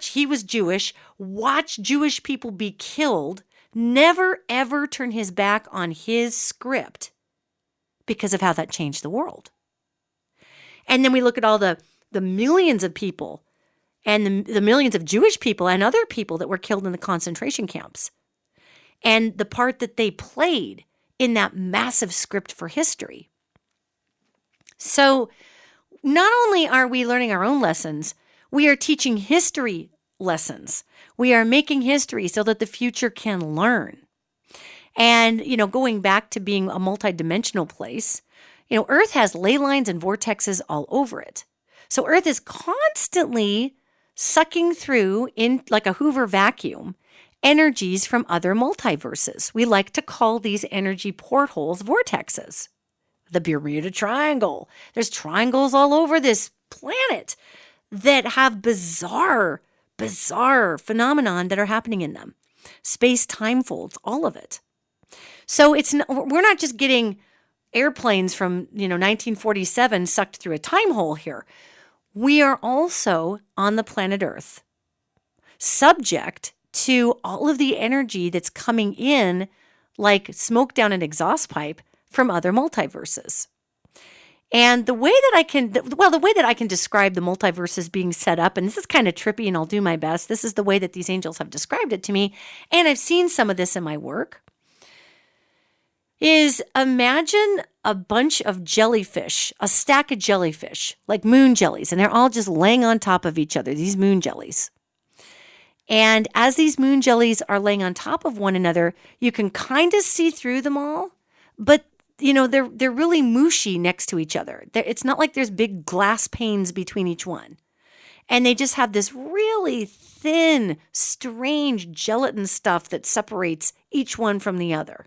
He was Jewish, watch Jewish people be killed, never ever turn his back on his script because of how that changed the world. And then we look at all the millions of people and the millions of Jewish people and other people that were killed in the concentration camps, and the part that they played in that massive script for history. So not only are we learning our own lessons, we are teaching history lessons. We are making history so that the future can learn. And, you know, going back to being a multidimensional place, you know, Earth has ley lines and vortexes all over it. So Earth is constantly sucking through, in like a Hoover vacuum, energies from other multiverses. We like to call these energy portholes vortexes. The Bermuda Triangle. There's triangles all over this planet that have bizarre phenomenon that are happening in them. Space-time folds, all of it. So we're not just getting airplanes from 1947 sucked through a time hole here. We are also on the planet Earth, subject to all of the energy that's coming in like smoke down an exhaust pipe from other multiverses. And the way that I can describe the multiverses being set up, and this is kind of trippy and I'll do my best, this is the way that these angels have described it to me, and I've seen some of this in my work, is imagine a bunch of jellyfish, a stack of jellyfish, like moon jellies, and they're all just laying on top of each other, these moon jellies. And as these moon jellies are laying on top of one another, you can kind of see through them all, but they're really mushy next to each other. It's not like there's big glass panes between each one. And they just have this really thin, strange gelatin stuff that separates each one from the other.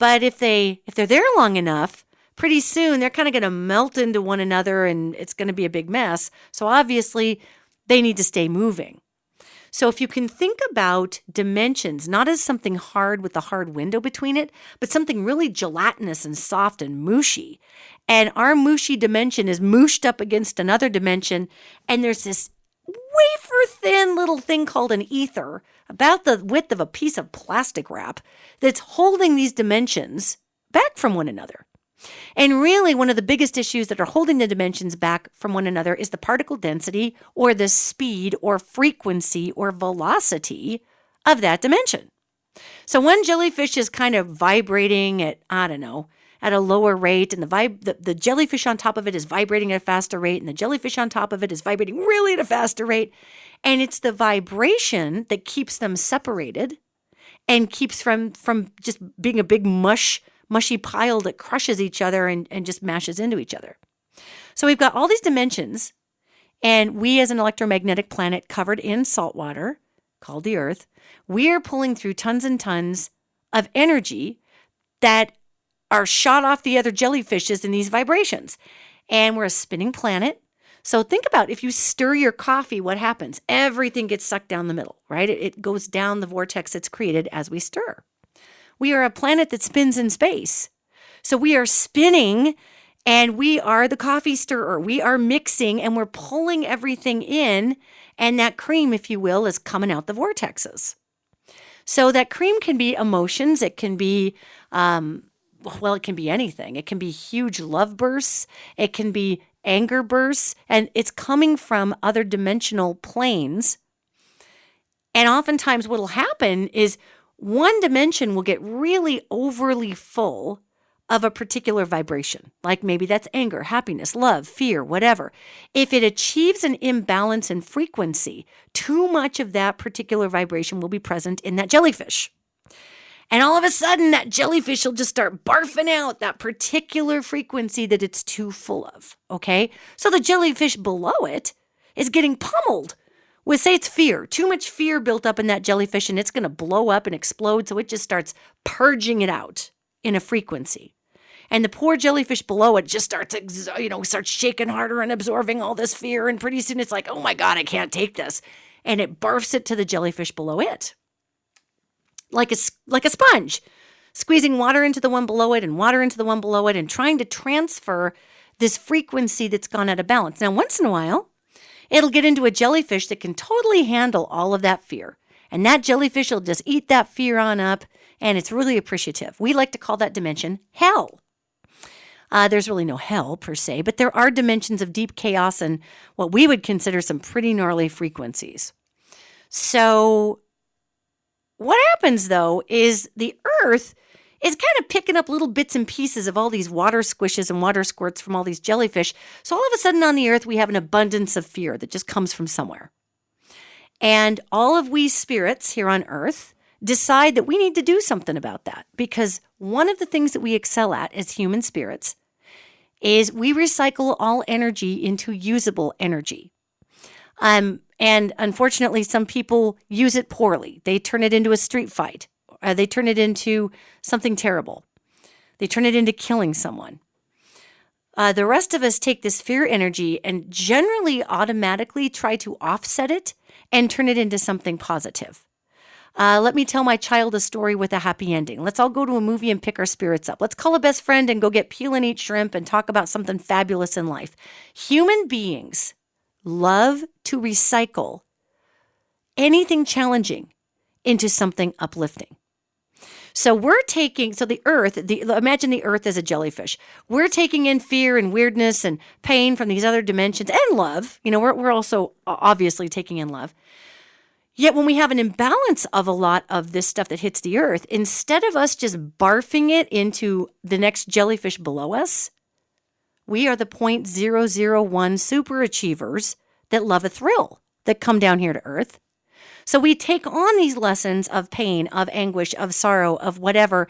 But if they're there long enough, pretty soon they're kind of going to melt into one another and it's going to be a big mess. So obviously they need to stay moving. So if you can think about dimensions, not as something hard with a hard window between it, but something really gelatinous and soft and mushy. And our mushy dimension is mooshed up against another dimension. And there's this wafer thin little thing called an ether, about the width of a piece of plastic wrap, that's holding these dimensions back from one another. And really, one of the biggest issues that are holding the dimensions back from one another is the particle density or the speed or frequency or velocity of that dimension. So one jellyfish is kind of vibrating at, at a lower rate, and the jellyfish on top of it is vibrating at a faster rate, and the jellyfish on top of it is vibrating really at a faster rate. And it's the vibration that keeps them separated and keeps from just being a big mushy pile that crushes each other and just mashes into each other. So we've got all these dimensions, and we as an electromagnetic planet covered in salt water, called the Earth, we are pulling through tons and tons of energy that are shot off the other jellyfishes in these vibrations. And we're a spinning planet. So think about if you stir your coffee, what happens? Everything gets sucked down the middle, right? It goes down the vortex that's created as we stir. We are a planet that spins in space. So we are spinning and we are the coffee stirrer. We are mixing and we're pulling everything in. And that cream, if you will, is coming out the vortexes. So that cream can be emotions. It can be, it can be anything. It can be huge love bursts. It can be anger bursts. And it's coming from other dimensional planes. And oftentimes what will happen is one dimension will get really overly full of a particular vibration, like maybe that's anger, happiness, love, fear, whatever. If it achieves an imbalance in frequency, too much of that particular vibration will be present in that jellyfish. And all of a sudden, that jellyfish will just start barfing out that particular frequency that it's too full of, okay? So the jellyfish below it is getting pummeled. Say it's fear, too much fear built up in that jellyfish and it's going to blow up and explode. So it just starts purging it out in a frequency. And the poor jellyfish below it just starts shaking harder and absorbing all this fear. And pretty soon it's like, oh my God, I can't take this. And it barfs it to the jellyfish below it. Like a sponge, squeezing water into the one below it and water into the one below it and trying to transfer this frequency that's gone out of balance. Now, once in a while, it'll get into a jellyfish that can totally handle all of that fear. And that jellyfish will just eat that fear on up, and it's really appreciative. We like to call that dimension hell. There's really no hell per se, but there are dimensions of deep chaos and what we would consider some pretty gnarly frequencies. So what happens, though, is the Earth is kind of picking up little bits and pieces of all these water squishes and water squirts from all these jellyfish. So all of a sudden on the Earth, we have an abundance of fear that just comes from somewhere. And all of we spirits here on Earth decide that we need to do something about that, because one of the things that we excel at as human spirits is we recycle all energy into usable energy. And unfortunately, some people use it poorly. They turn it into a street fight. They turn it into something terrible. They turn it into killing someone. The rest of us take this fear energy and generally automatically try to offset it and turn it into something positive. Let me tell my child a story with a happy ending. Let's all go to a movie and pick our spirits up. Let's call a best friend and go get peel and eat shrimp and talk about something fabulous in life. Human beings love to recycle anything challenging into something uplifting. So the Earth, imagine the Earth as a jellyfish. We're taking in fear and weirdness and pain from these other dimensions and love. We're also obviously taking in love. Yet when we have an imbalance of a lot of this stuff that hits the Earth, instead of us just barfing it into the next jellyfish below us, we are the 0.001 super achievers that love a thrill that come down here to Earth. So we take on these lessons of pain, of anguish, of sorrow, of whatever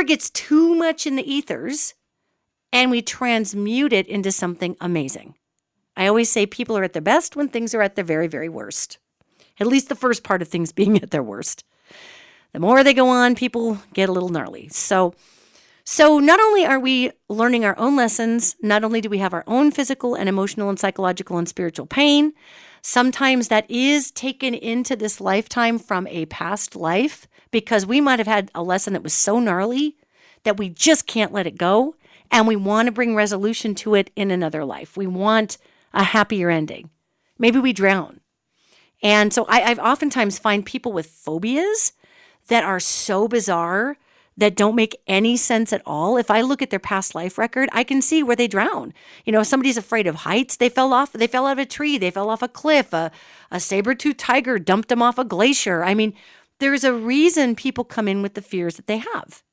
gets too much in the ethers, and we transmute it into something amazing. I always say people are at their best when things are at their very, very worst. At least the first part of things being at their worst. The more they go on, people get a little gnarly. So not only are we learning our own lessons, not only do we have our own physical and emotional and psychological and spiritual pain, sometimes that is taken into this lifetime from a past life because we might have had a lesson that was so gnarly that we just can't let it go, and we want to bring resolution to it in another life. We want a happier ending. Maybe we drown. And so I've oftentimes find people with phobias that are so bizarre that don't make any sense at all. If I look at their past life record, I can see where they drown. If somebody's afraid of heights, they fell out of a tree, they fell off a cliff, a saber-toothed tiger dumped them off a glacier. I mean, there's a reason people come in with the fears that they have.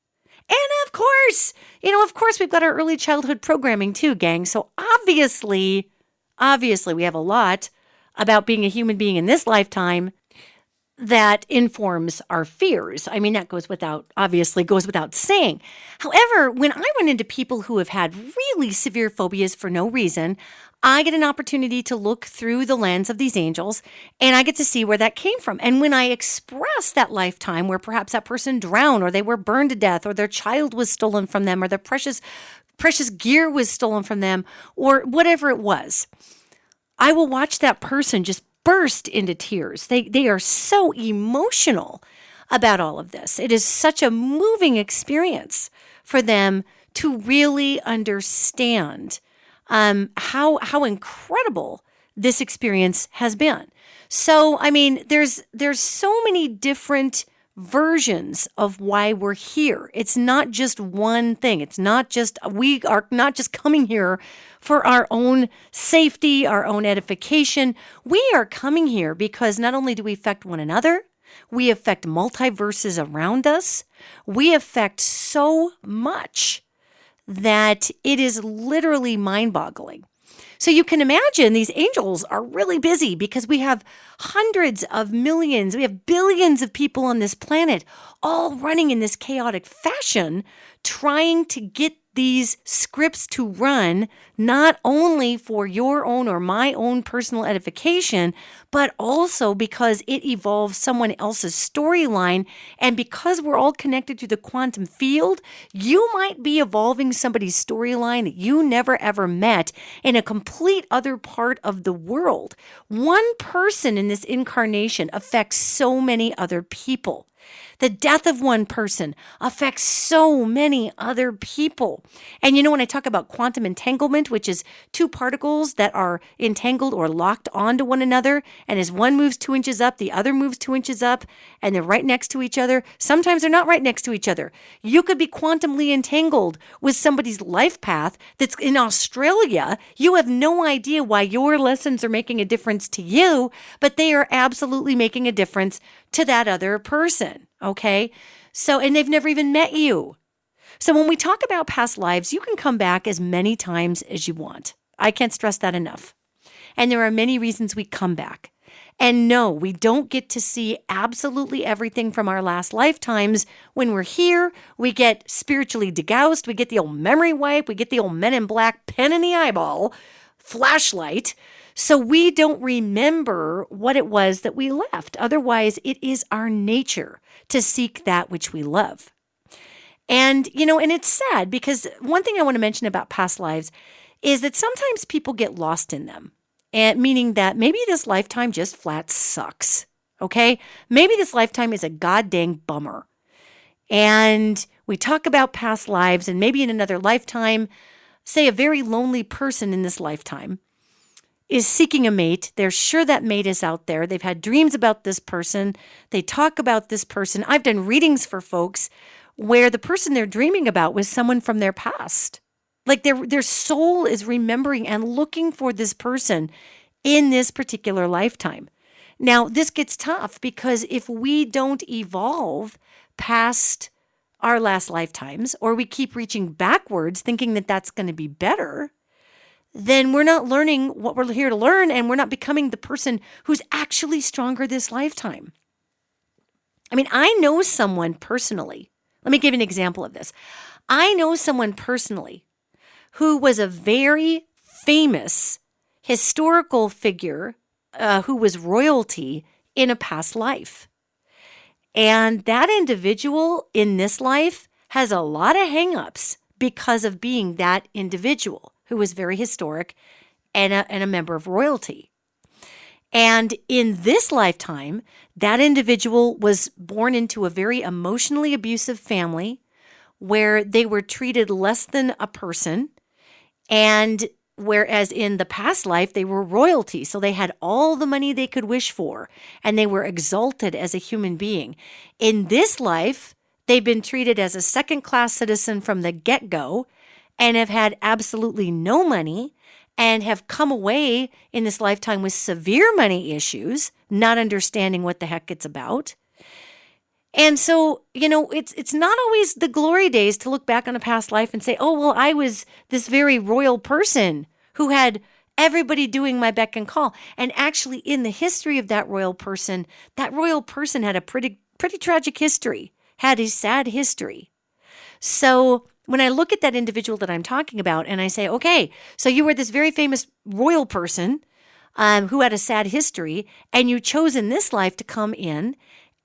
And of course, we've got our early childhood programming too, gang. So obviously we have a lot about being a human being in this lifetime that informs our fears. I mean, that goes without saying. However, when I run into people who have had really severe phobias for no reason, I get an opportunity to look through the lens of these angels, and I get to see where that came from. And when I express that lifetime where perhaps that person drowned, or they were burned to death, or their child was stolen from them, or their precious gear was stolen from them, or whatever it was, I will watch that person just burst into tears. They are so emotional about all of this. It is such a moving experience for them to really understand how incredible this experience has been. So, I mean, there's so many different versions of why we're here. It's not just one thing. We are not just coming here for our own safety, our own edification. We are coming here because not only do we affect one another, we affect multiverses around us. We affect so much that it is literally mind-boggling. So you can imagine these angels are really busy because we have hundreds of millions, we have billions of people on this planet all running in this chaotic fashion, trying to get these scripts to run not only for your own or my own personal edification, but also because it evolves someone else's storyline. And because we're all connected to the quantum field, you might be evolving somebody's storyline that you never ever met in a complete other part of the world. One person in this incarnation affects so many other people. The death of one person affects so many other people. And when I talk about quantum entanglement, which is two particles that are entangled or locked onto one another, and as one moves 2 inches up, the other moves 2 inches up, and they're right next to each other. Sometimes they're not right next to each other. You could be quantumly entangled with somebody's life path that's in Australia. You have no idea why your lessons are making a difference to you, but they are absolutely making a difference to that other person. Okay? So, and they've never even met you. So when we talk about past lives, you can come back as many times as you want. I can't stress that enough. And there are many reasons we come back. And no, we don't get to see absolutely everything from our last lifetimes. When we're here, we get spiritually degaused. We get the old memory wipe. We get the old Men in Black pen in the eyeball, flashlight. So we don't remember what it was that we left. Otherwise, it is our nature to seek that which we love. And, and it's sad because one thing I want to mention about past lives is that sometimes people get lost in them. And meaning that maybe this lifetime just flat sucks. Okay? Maybe this lifetime is a goddamn bummer. And we talk about past lives, and maybe in another lifetime, say a very lonely person in this lifetime is seeking a mate. They're sure that mate is out there. They've had dreams about this person. They talk about this person. I've done readings for folks where the person they're dreaming about was someone from their past. Like their soul is remembering and looking for this person in this particular lifetime. Now, this gets tough because if we don't evolve past our last lifetimes, or we keep reaching backwards thinking that that's going to be better, then we're not learning what we're here to learn, and we're not becoming the person who's actually stronger this lifetime. I mean, I know someone personally. Let me give you an example of this. I know someone personally who was a very famous historical figure who was royalty in a past life. And that individual in this life has a lot of hangups because of being that individual who was very historic and a member of royalty. And in this lifetime, that individual was born into a very emotionally abusive family where they were treated less than a person. And whereas in the past life, they were royalty. So they had all the money they could wish for, and they were exalted as a human being. In this life, they've been treated as a second-class citizen from the get-go and have had absolutely no money and have come away in this lifetime with severe money issues, not understanding what the heck it's about. And so, it's not always the glory days to look back on a past life and say, oh, well, I was this very royal person who had everybody doing my beck and call. And actually, in the history of that royal person had a pretty tragic history, had a sad history. So when I look at that individual that I'm talking about and I say, okay, so you were this very famous royal person who had a sad history, and you chose in this life to come in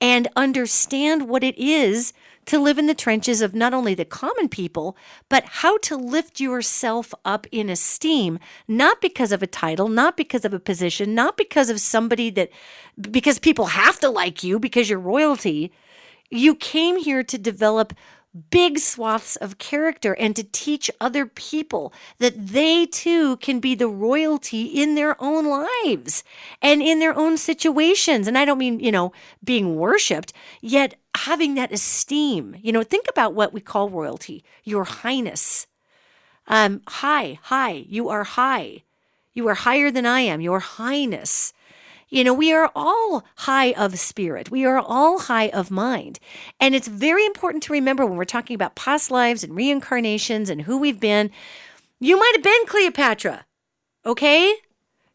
and understand what it is to live in the trenches of not only the common people, but how to lift yourself up in esteem, not because of a title, not because of a position, not because of because people have to like you because you're royalty. You came here to develop big swaths of character and to teach other people that they too can be the royalty in their own lives and in their own situations. And I don't mean, being worshipped, yet having that esteem. Think about what we call royalty. Your Highness. Hi, you are high. You are higher than I am, Your Highness. We are all high of spirit. We are all high of mind. And it's very important to remember when we're talking about past lives and reincarnations and who we've been. You might have been Cleopatra, okay?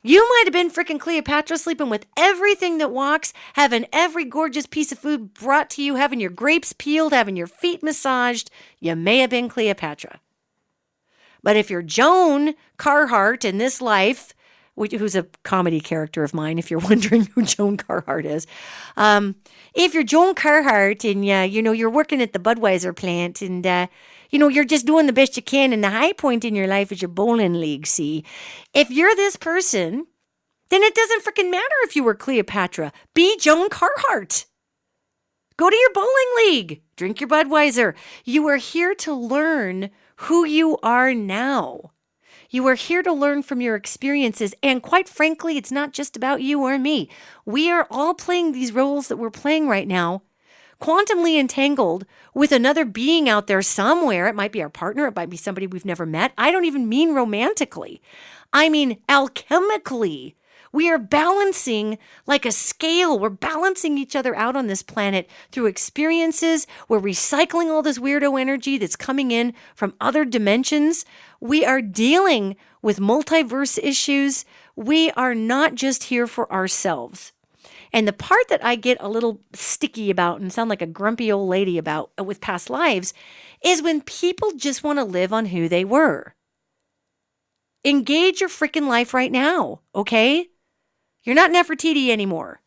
You might have been freaking Cleopatra, sleeping with everything that walks, having every gorgeous piece of food brought to you, having your grapes peeled, having your feet massaged. You may have been Cleopatra. But if you're Joan Carhart in this life, who's a comedy character of mine, if you're wondering who Joan Carhart is. If you're Joan Carhart and, you're working at the Budweiser plant and, you're just doing the best you can and the high point in your life is your bowling league, see? If you're this person, then it doesn't freaking matter if you were Cleopatra. Be Joan Carhart. Go to your bowling league. Drink your Budweiser. You are here to learn who you are now. You are here to learn from your experiences. And quite frankly, it's not just about you or me. We are all playing these roles that we're playing right now, quantumly entangled with another being out there somewhere. It might be our partner. It might be somebody we've never met. I don't even mean romantically. I mean alchemically. We are balancing like a scale. We're balancing each other out on this planet through experiences. We're recycling all this weirdo energy that's coming in from other dimensions. We are dealing with multiverse issues. We are not just here for ourselves. And the part that I get a little sticky about and sound like a grumpy old lady about with past lives is when people just want to live on who they were. Engage your freaking life right now, okay? You're not Nefertiti anymore.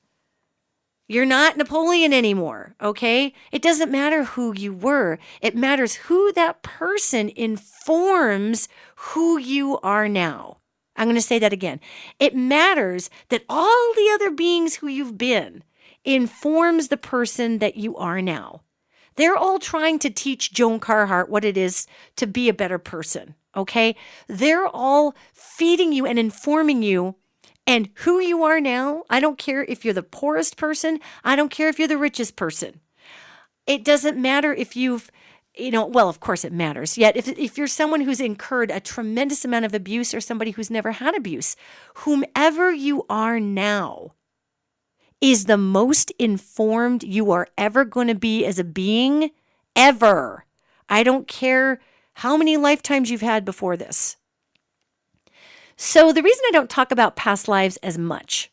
You're not Napoleon anymore, okay? It doesn't matter who you were. It matters who that person informs who you are now. I'm going to say that again. It matters that all the other beings who you've been informs the person that you are now. They're all trying to teach Joan Carhart what it is to be a better person, okay? They're all feeding you and informing you and who you are now. I don't care if you're the poorest person. I don't care if you're the richest person. It doesn't matter if you've, well, of course it matters. Yet if you're someone who's incurred a tremendous amount of abuse or somebody who's never had abuse, whomever you are now is the most informed you are ever going to be as a being, ever. I don't care how many lifetimes you've had before this. So the reason I don't talk about past lives as much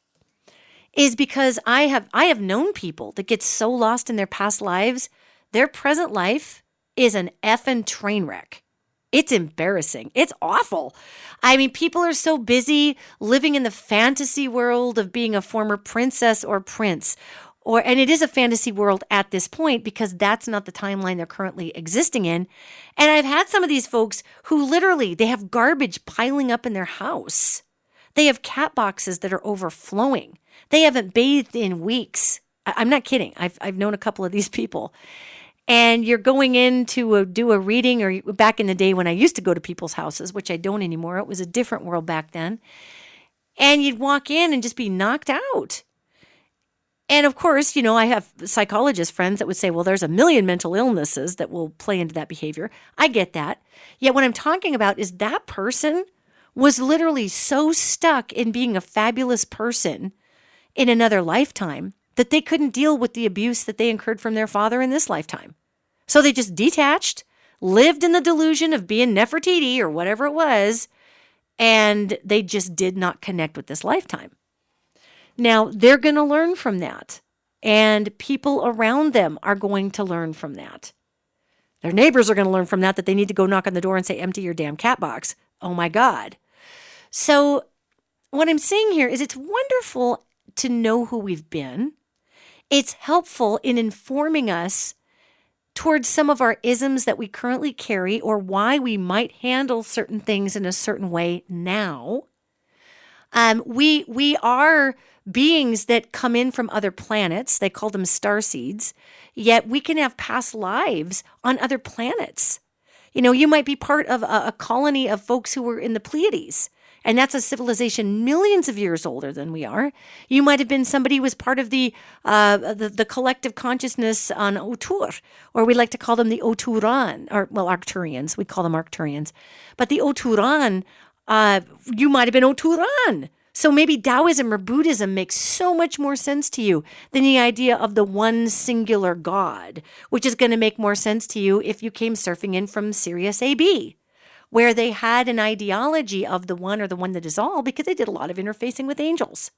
is because I have known people that get so lost in their past lives, their present life is an effing train wreck. It's embarrassing. It's awful. I mean, people are so busy living in the fantasy world of being a former princess or prince. And it is a fantasy world at this point because that's not the timeline they're currently existing in. And I've had some of these folks who literally, they have garbage piling up in their house. They have cat boxes that are overflowing. They haven't bathed in weeks. I'm not kidding. I've known a couple of these people. And you're going in to do a reading, or back in the day when I used to go to people's houses, which I don't anymore. It was a different world back then. And you'd walk in and just be knocked out. And of course, I have psychologist friends that would say, well, there's a million mental illnesses that will play into that behavior. I get that. Yet what I'm talking about is that person was literally so stuck in being a fabulous person in another lifetime that they couldn't deal with the abuse that they incurred from their father in this lifetime. So they just detached, lived in the delusion of being Nefertiti or whatever it was, and they just did not connect with this lifetime. Now, they're going to learn from that, and people around them are going to learn from that. Their neighbors are going to learn from that they need to go knock on the door and say, empty your damn cat box. Oh my God. So what I'm saying here is it's wonderful to know who we've been. It's helpful in informing us towards some of our isms that we currently carry or why we might handle certain things in a certain way now. We are beings that come in from other planets. They call them starseeds. Yet we can have past lives on other planets. You might be part of a colony of folks who were in the Pleiades. And that's a civilization millions of years older than we are. You might have been somebody who was part of the collective consciousness on Otur, or we like to call them the Oturan, Arcturians. We call them Arcturians. But the Oturan, you might have been Oturan. So maybe Taoism or Buddhism makes so much more sense to you than the idea of the one singular God, which is going to make more sense to you if you came surfing in from Sirius AB, where they had an ideology of the one or the one that is all because they did a lot of interfacing with angels.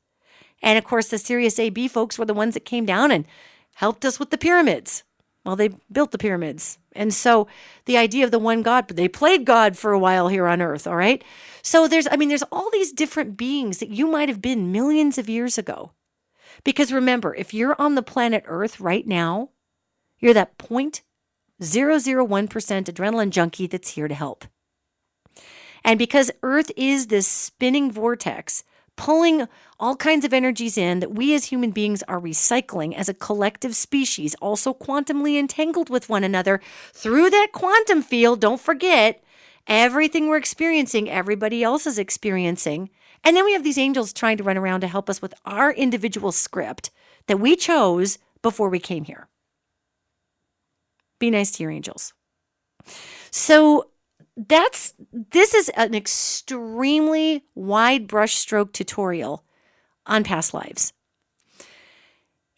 And of course, the Sirius AB folks were the ones that came down and helped us with the pyramids. Well, they built the pyramids. And so the idea of the one God, but they played God for a while here on Earth, all right? So there's all these different beings that you might have been millions of years ago. Because remember, if you're on the planet Earth right now, you're that 0.001% adrenaline junkie that's here to help. And because Earth is this spinning vortex, pulling all kinds of energies in that we as human beings are recycling as a collective species, also quantumly entangled with one another through that quantum field. Don't forget, everything we're experiencing, everybody else is experiencing. And then we have these angels trying to run around to help us with our individual script that we chose before we came here. Be nice to your angels. So this is an extremely wide brushstroke tutorial on past lives.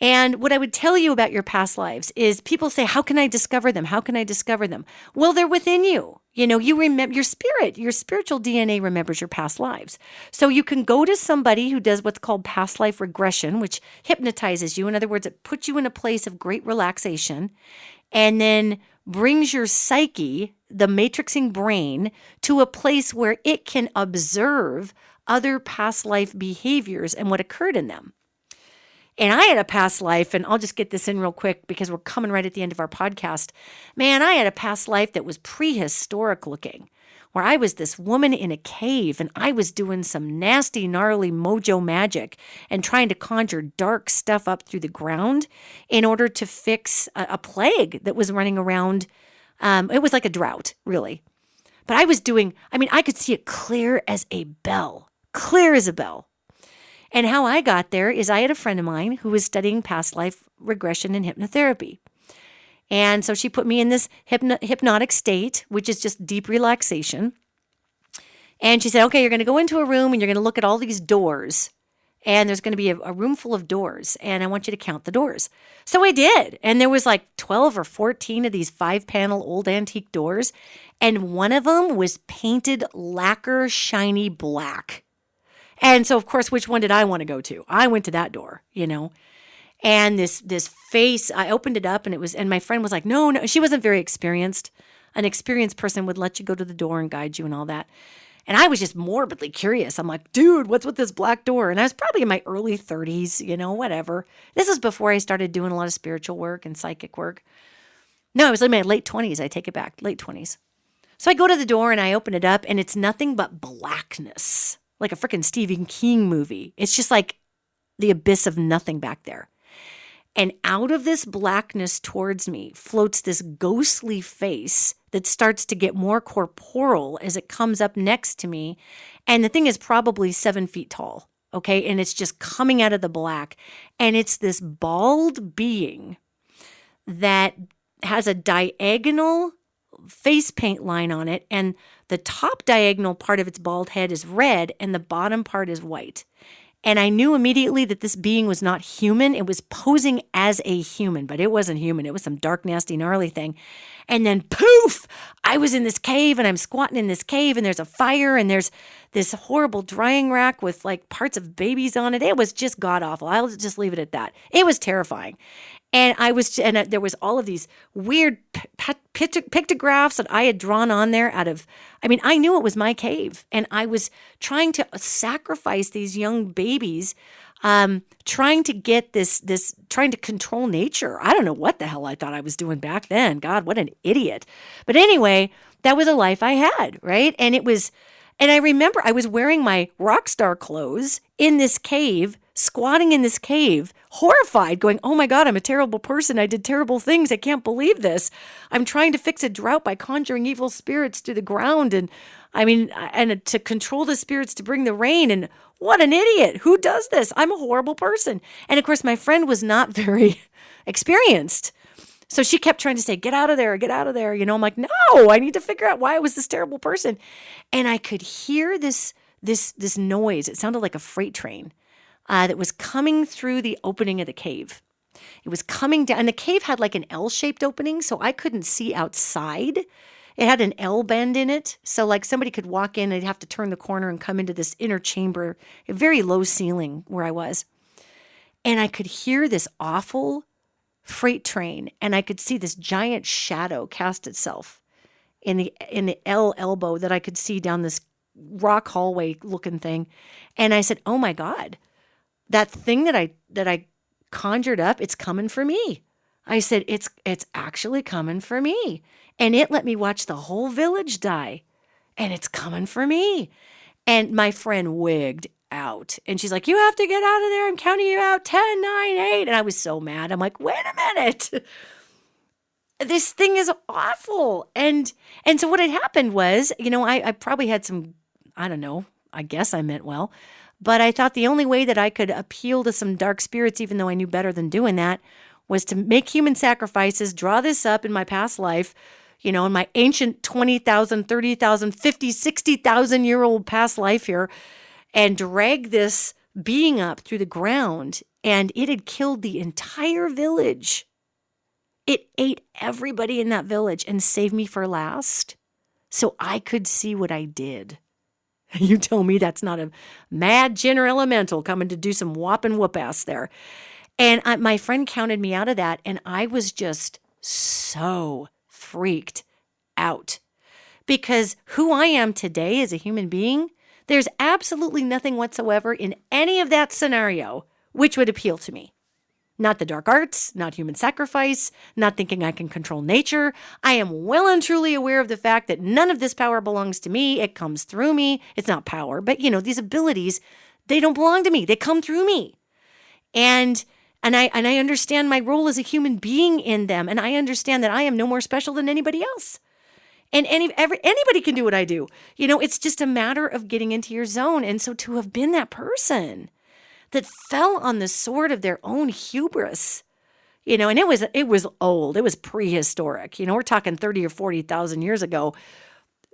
And what I would tell you about your past lives is people say, how can I discover them? How can I discover them? Well, they're within you. You remember your spiritual DNA remembers your past lives. So you can go to somebody who does what's called past life regression, which hypnotizes you. In other words, it puts you in a place of great relaxation and then brings your psyche, the matrixing brain, to a place where it can observe other past life behaviors and what occurred in them. And I had a past life, and I'll just get this in real quick because we're coming right at the end of our podcast. Man, I had a past life that was prehistoric looking, where I was this woman in a cave and I was doing some nasty, gnarly mojo magic and trying to conjure dark stuff up through the ground in order to fix a plague that was running around. It was like a drought, really. But I could see it clear as a bell. And how I got there is I had a friend of mine who was studying past life regression and hypnotherapy. And so she put me in this hypnotic state, which is just deep relaxation. And she said, okay, you're going to go into a room and you're going to look at all these doors. and there's going to be a room full of doors, and I want you to count the doors. So I did. And there was like 12 or 14 of these 5-panel old antique doors, and one of them was painted lacquer shiny black. And so, of course, which one did I want to go to? I went to that door, And this face, I opened it up, and my friend was like, no, she wasn't very experienced. An experienced person would let you go to the door and guide you and all that. And I was just morbidly curious. I'm like, dude, what's with this black door? And I was probably in my early 30s, whatever. This is before I started doing a lot of spiritual work and psychic work. No, I was in my late 20s. I take it back, late 20s. So I go to the door and I open it up, and it's nothing but blackness, like a freaking Stephen King movie. It's just like the abyss of nothing back there. And out of this blackness towards me floats this ghostly face that starts to get more corporeal as it comes up next to me. And the thing is probably 7 feet tall, okay? And it's just coming out of the black. And it's this bald being that has a diagonal face paint line on it. And the top diagonal part of its bald head is red and the bottom part is white. And I knew immediately that this being was not human. It was posing as a human, but it wasn't human. It was some dark, nasty, gnarly thing. And then poof, I was in this cave and I'm squatting in this cave and there's a fire and there's this horrible drying rack with like parts of babies on it. It was just god awful. I'll just leave it at that. It was terrifying. And there was all of these weird pictographs that I had drawn on there I knew it was my cave, and I was trying to sacrifice these young babies, trying to get trying to control nature. I don't know what the hell I thought I was doing back then. God, what an idiot. But anyway, that was a life I had, right? And I remember I was wearing my rock star clothes in this cave, squatting in this cave, horrified, going, oh my God, I'm a terrible person. I did terrible things. I can't believe this. I'm trying to fix a drought by conjuring evil spirits to the ground. And to control the spirits to bring the rain. And what an idiot. Who does this? I'm a horrible person. And of course, my friend was not very experienced. So she kept trying to say, get out of there, get out of there. I'm like, no, I need to figure out why I was this terrible person. And I could hear this noise. It sounded like a freight train that was coming through the opening of the cave. It was coming down, and the cave had like an L-shaped opening, so I couldn't see outside. It had an L bend in it, so like somebody could walk in, they'd have to turn the corner and come into this inner chamber, a very low ceiling where I was. And I could hear this awful freight train, and I could see this giant shadow cast itself in the L elbow that I could see down this rock hallway looking thing. And I said, oh my God, that thing that I conjured up, it's coming for me. I said, it's actually coming for me. And it let me watch the whole village die. And it's coming for me. And my friend wigged out. And she's like, you have to get out of there. I'm counting you out. 10, 9, 8. And I was so mad. I'm like, wait a minute. This thing is awful. And so what had happened was, I probably had some, I don't know, I guess I meant well. But I thought the only way that I could appeal to some dark spirits, even though I knew better than doing that, was to make human sacrifices, draw this up in my past life, in my ancient 20,000, 30,000, 50, 60,000-year-old past life here, and drag this being up through the ground. And it had killed the entire village. It ate everybody in that village and saved me for last so I could see what I did. You tell me that's not a mad Jinner elemental coming to do some whopping whoop-ass there. And my friend counted me out of that, and I was just so freaked out. Because who I am today as a human being, there's absolutely nothing whatsoever in any of that scenario which would appeal to me. Not the dark arts, not human sacrifice, not thinking I can control nature. I am well and truly aware of the fact that none of this power belongs to me. It comes through me. It's not power, but these abilities, they don't belong to me. They come through me. And I understand my role as a human being in them. And I understand that I am no more special than anybody else. And anybody can do what I do. It's just a matter of getting into your zone. And so to have been that person that fell on the sword of their own hubris, and it was old. It was prehistoric. We're talking 30 or 40,000 years ago.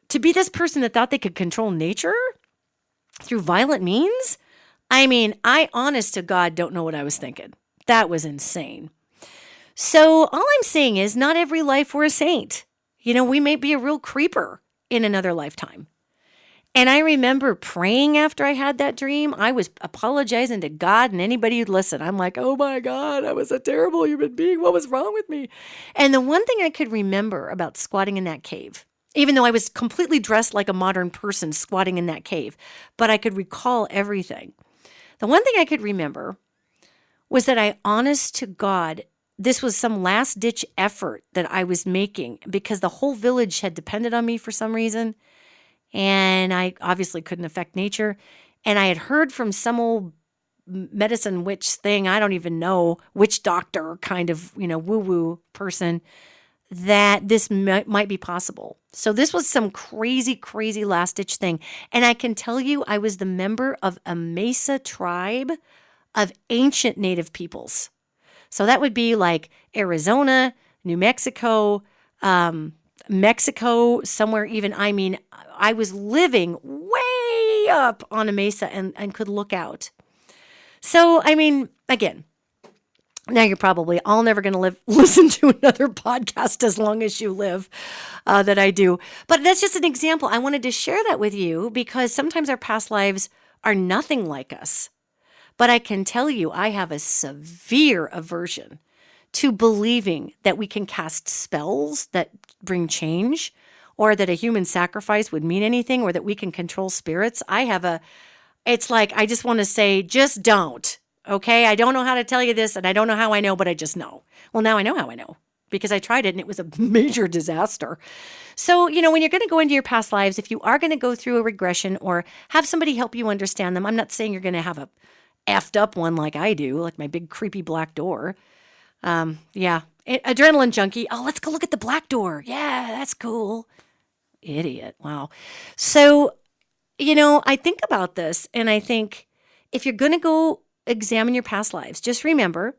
To be this person that thought they could control nature through violent means, I mean, I honest to God don't know what I was thinking. That was insane. So all I'm saying is not every life we're a saint. We may be a real creeper in another lifetime. And I remember praying after I had that dream. I was apologizing to God and anybody who'd listen. I'm like, oh my God, I was a terrible human being. What was wrong with me? And the one thing I could remember about squatting in that cave, even though I was completely dressed like a modern person squatting in that cave, but I could recall everything. The one thing I could remember was that I, honest to God, this was some last-ditch effort that I was making because the whole village had depended on me for some reason. And I obviously couldn't affect nature. And I had heard from some old medicine witch thing, I don't even know, witch doctor kind of, woo-woo person, that this might be possible. So this was some crazy, crazy last-ditch thing. And I can tell you I was the member of a Mesa tribe of ancient native peoples. So that would be like Arizona, New Mexico, Mexico, somewhere even, I was living way up on a mesa and could look out. So, again, now you're probably all never going to listen to another podcast as long as you live that I do. But that's just an example. I wanted to share that with you because sometimes our past lives are nothing like us. But I can tell you, I have a severe aversion to believing that we can cast spells that bring change, or that a human sacrifice would mean anything, or that we can control spirits. It's like, I just want to say, just don't, okay? I don't know how to tell you this, and I don't know how I know, but I just know. Well, now I know how I know, because I tried it, and it was a major disaster. So, when you're going to go into your past lives, if you are going to go through a regression or have somebody help you understand them, I'm not saying you're going to have a effed up one like I do, like my big creepy black door. Adrenaline junkie. Oh, let's go look at the black door. Yeah, that's cool. Idiot. Wow. So, I think about this and I think if you're going to go examine your past lives, just remember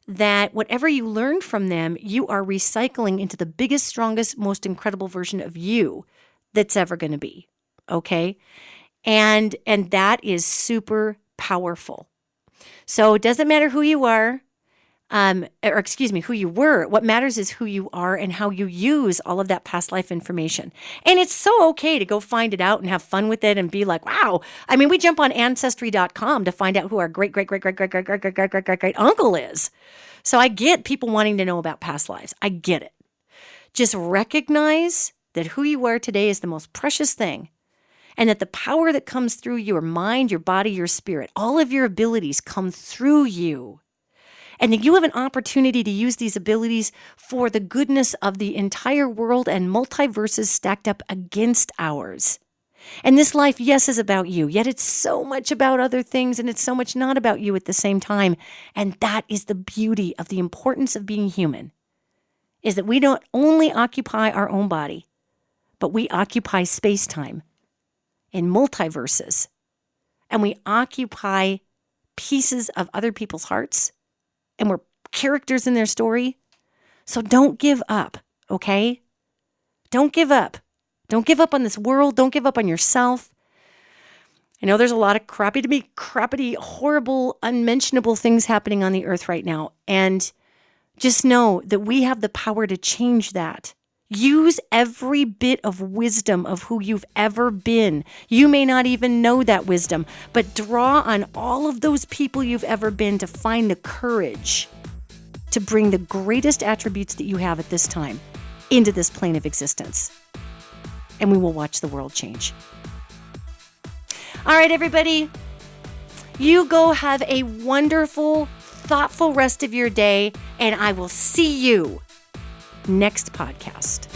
that whatever you learned from them, you are recycling into the biggest, strongest, most incredible version of you that's ever going to be. Okay. And that is super powerful. So it doesn't matter who you are. Who you were. What matters is who you are and how you use all of that past life information. And it's so okay to go find it out and have fun with it and be like, wow. We jump on Ancestry.com to find out who our great uncle is. So I get people wanting to know about past lives. I get it. Just recognize that who you are today is the most precious thing. And that the power that comes through your mind, your body, your spirit, all of your abilities come through you. And that you have an opportunity to use these abilities for the goodness of the entire world and multiverses stacked up against ours. And this life, yes, is about you, yet it's so much about other things and it's so much not about you at the same time. And that is the beauty of the importance of being human, is that we don't only occupy our own body, but we occupy space-time in multiverses. And we occupy pieces of other people's hearts. And we're characters in their story. So don't give up, okay? Don't give up. Don't give up on this world. Don't give up on yourself. I know there's a lot of crappity, horrible, unmentionable things happening on the earth right now. And just know that we have the power to change that. Use every bit of wisdom of who you've ever been. You may not even know that wisdom, but draw on all of those people you've ever been to find the courage to bring the greatest attributes that you have at this time into this plane of existence. And we will watch the world change. All right, everybody, you go have a wonderful, thoughtful rest of your day, and I will see you next podcast.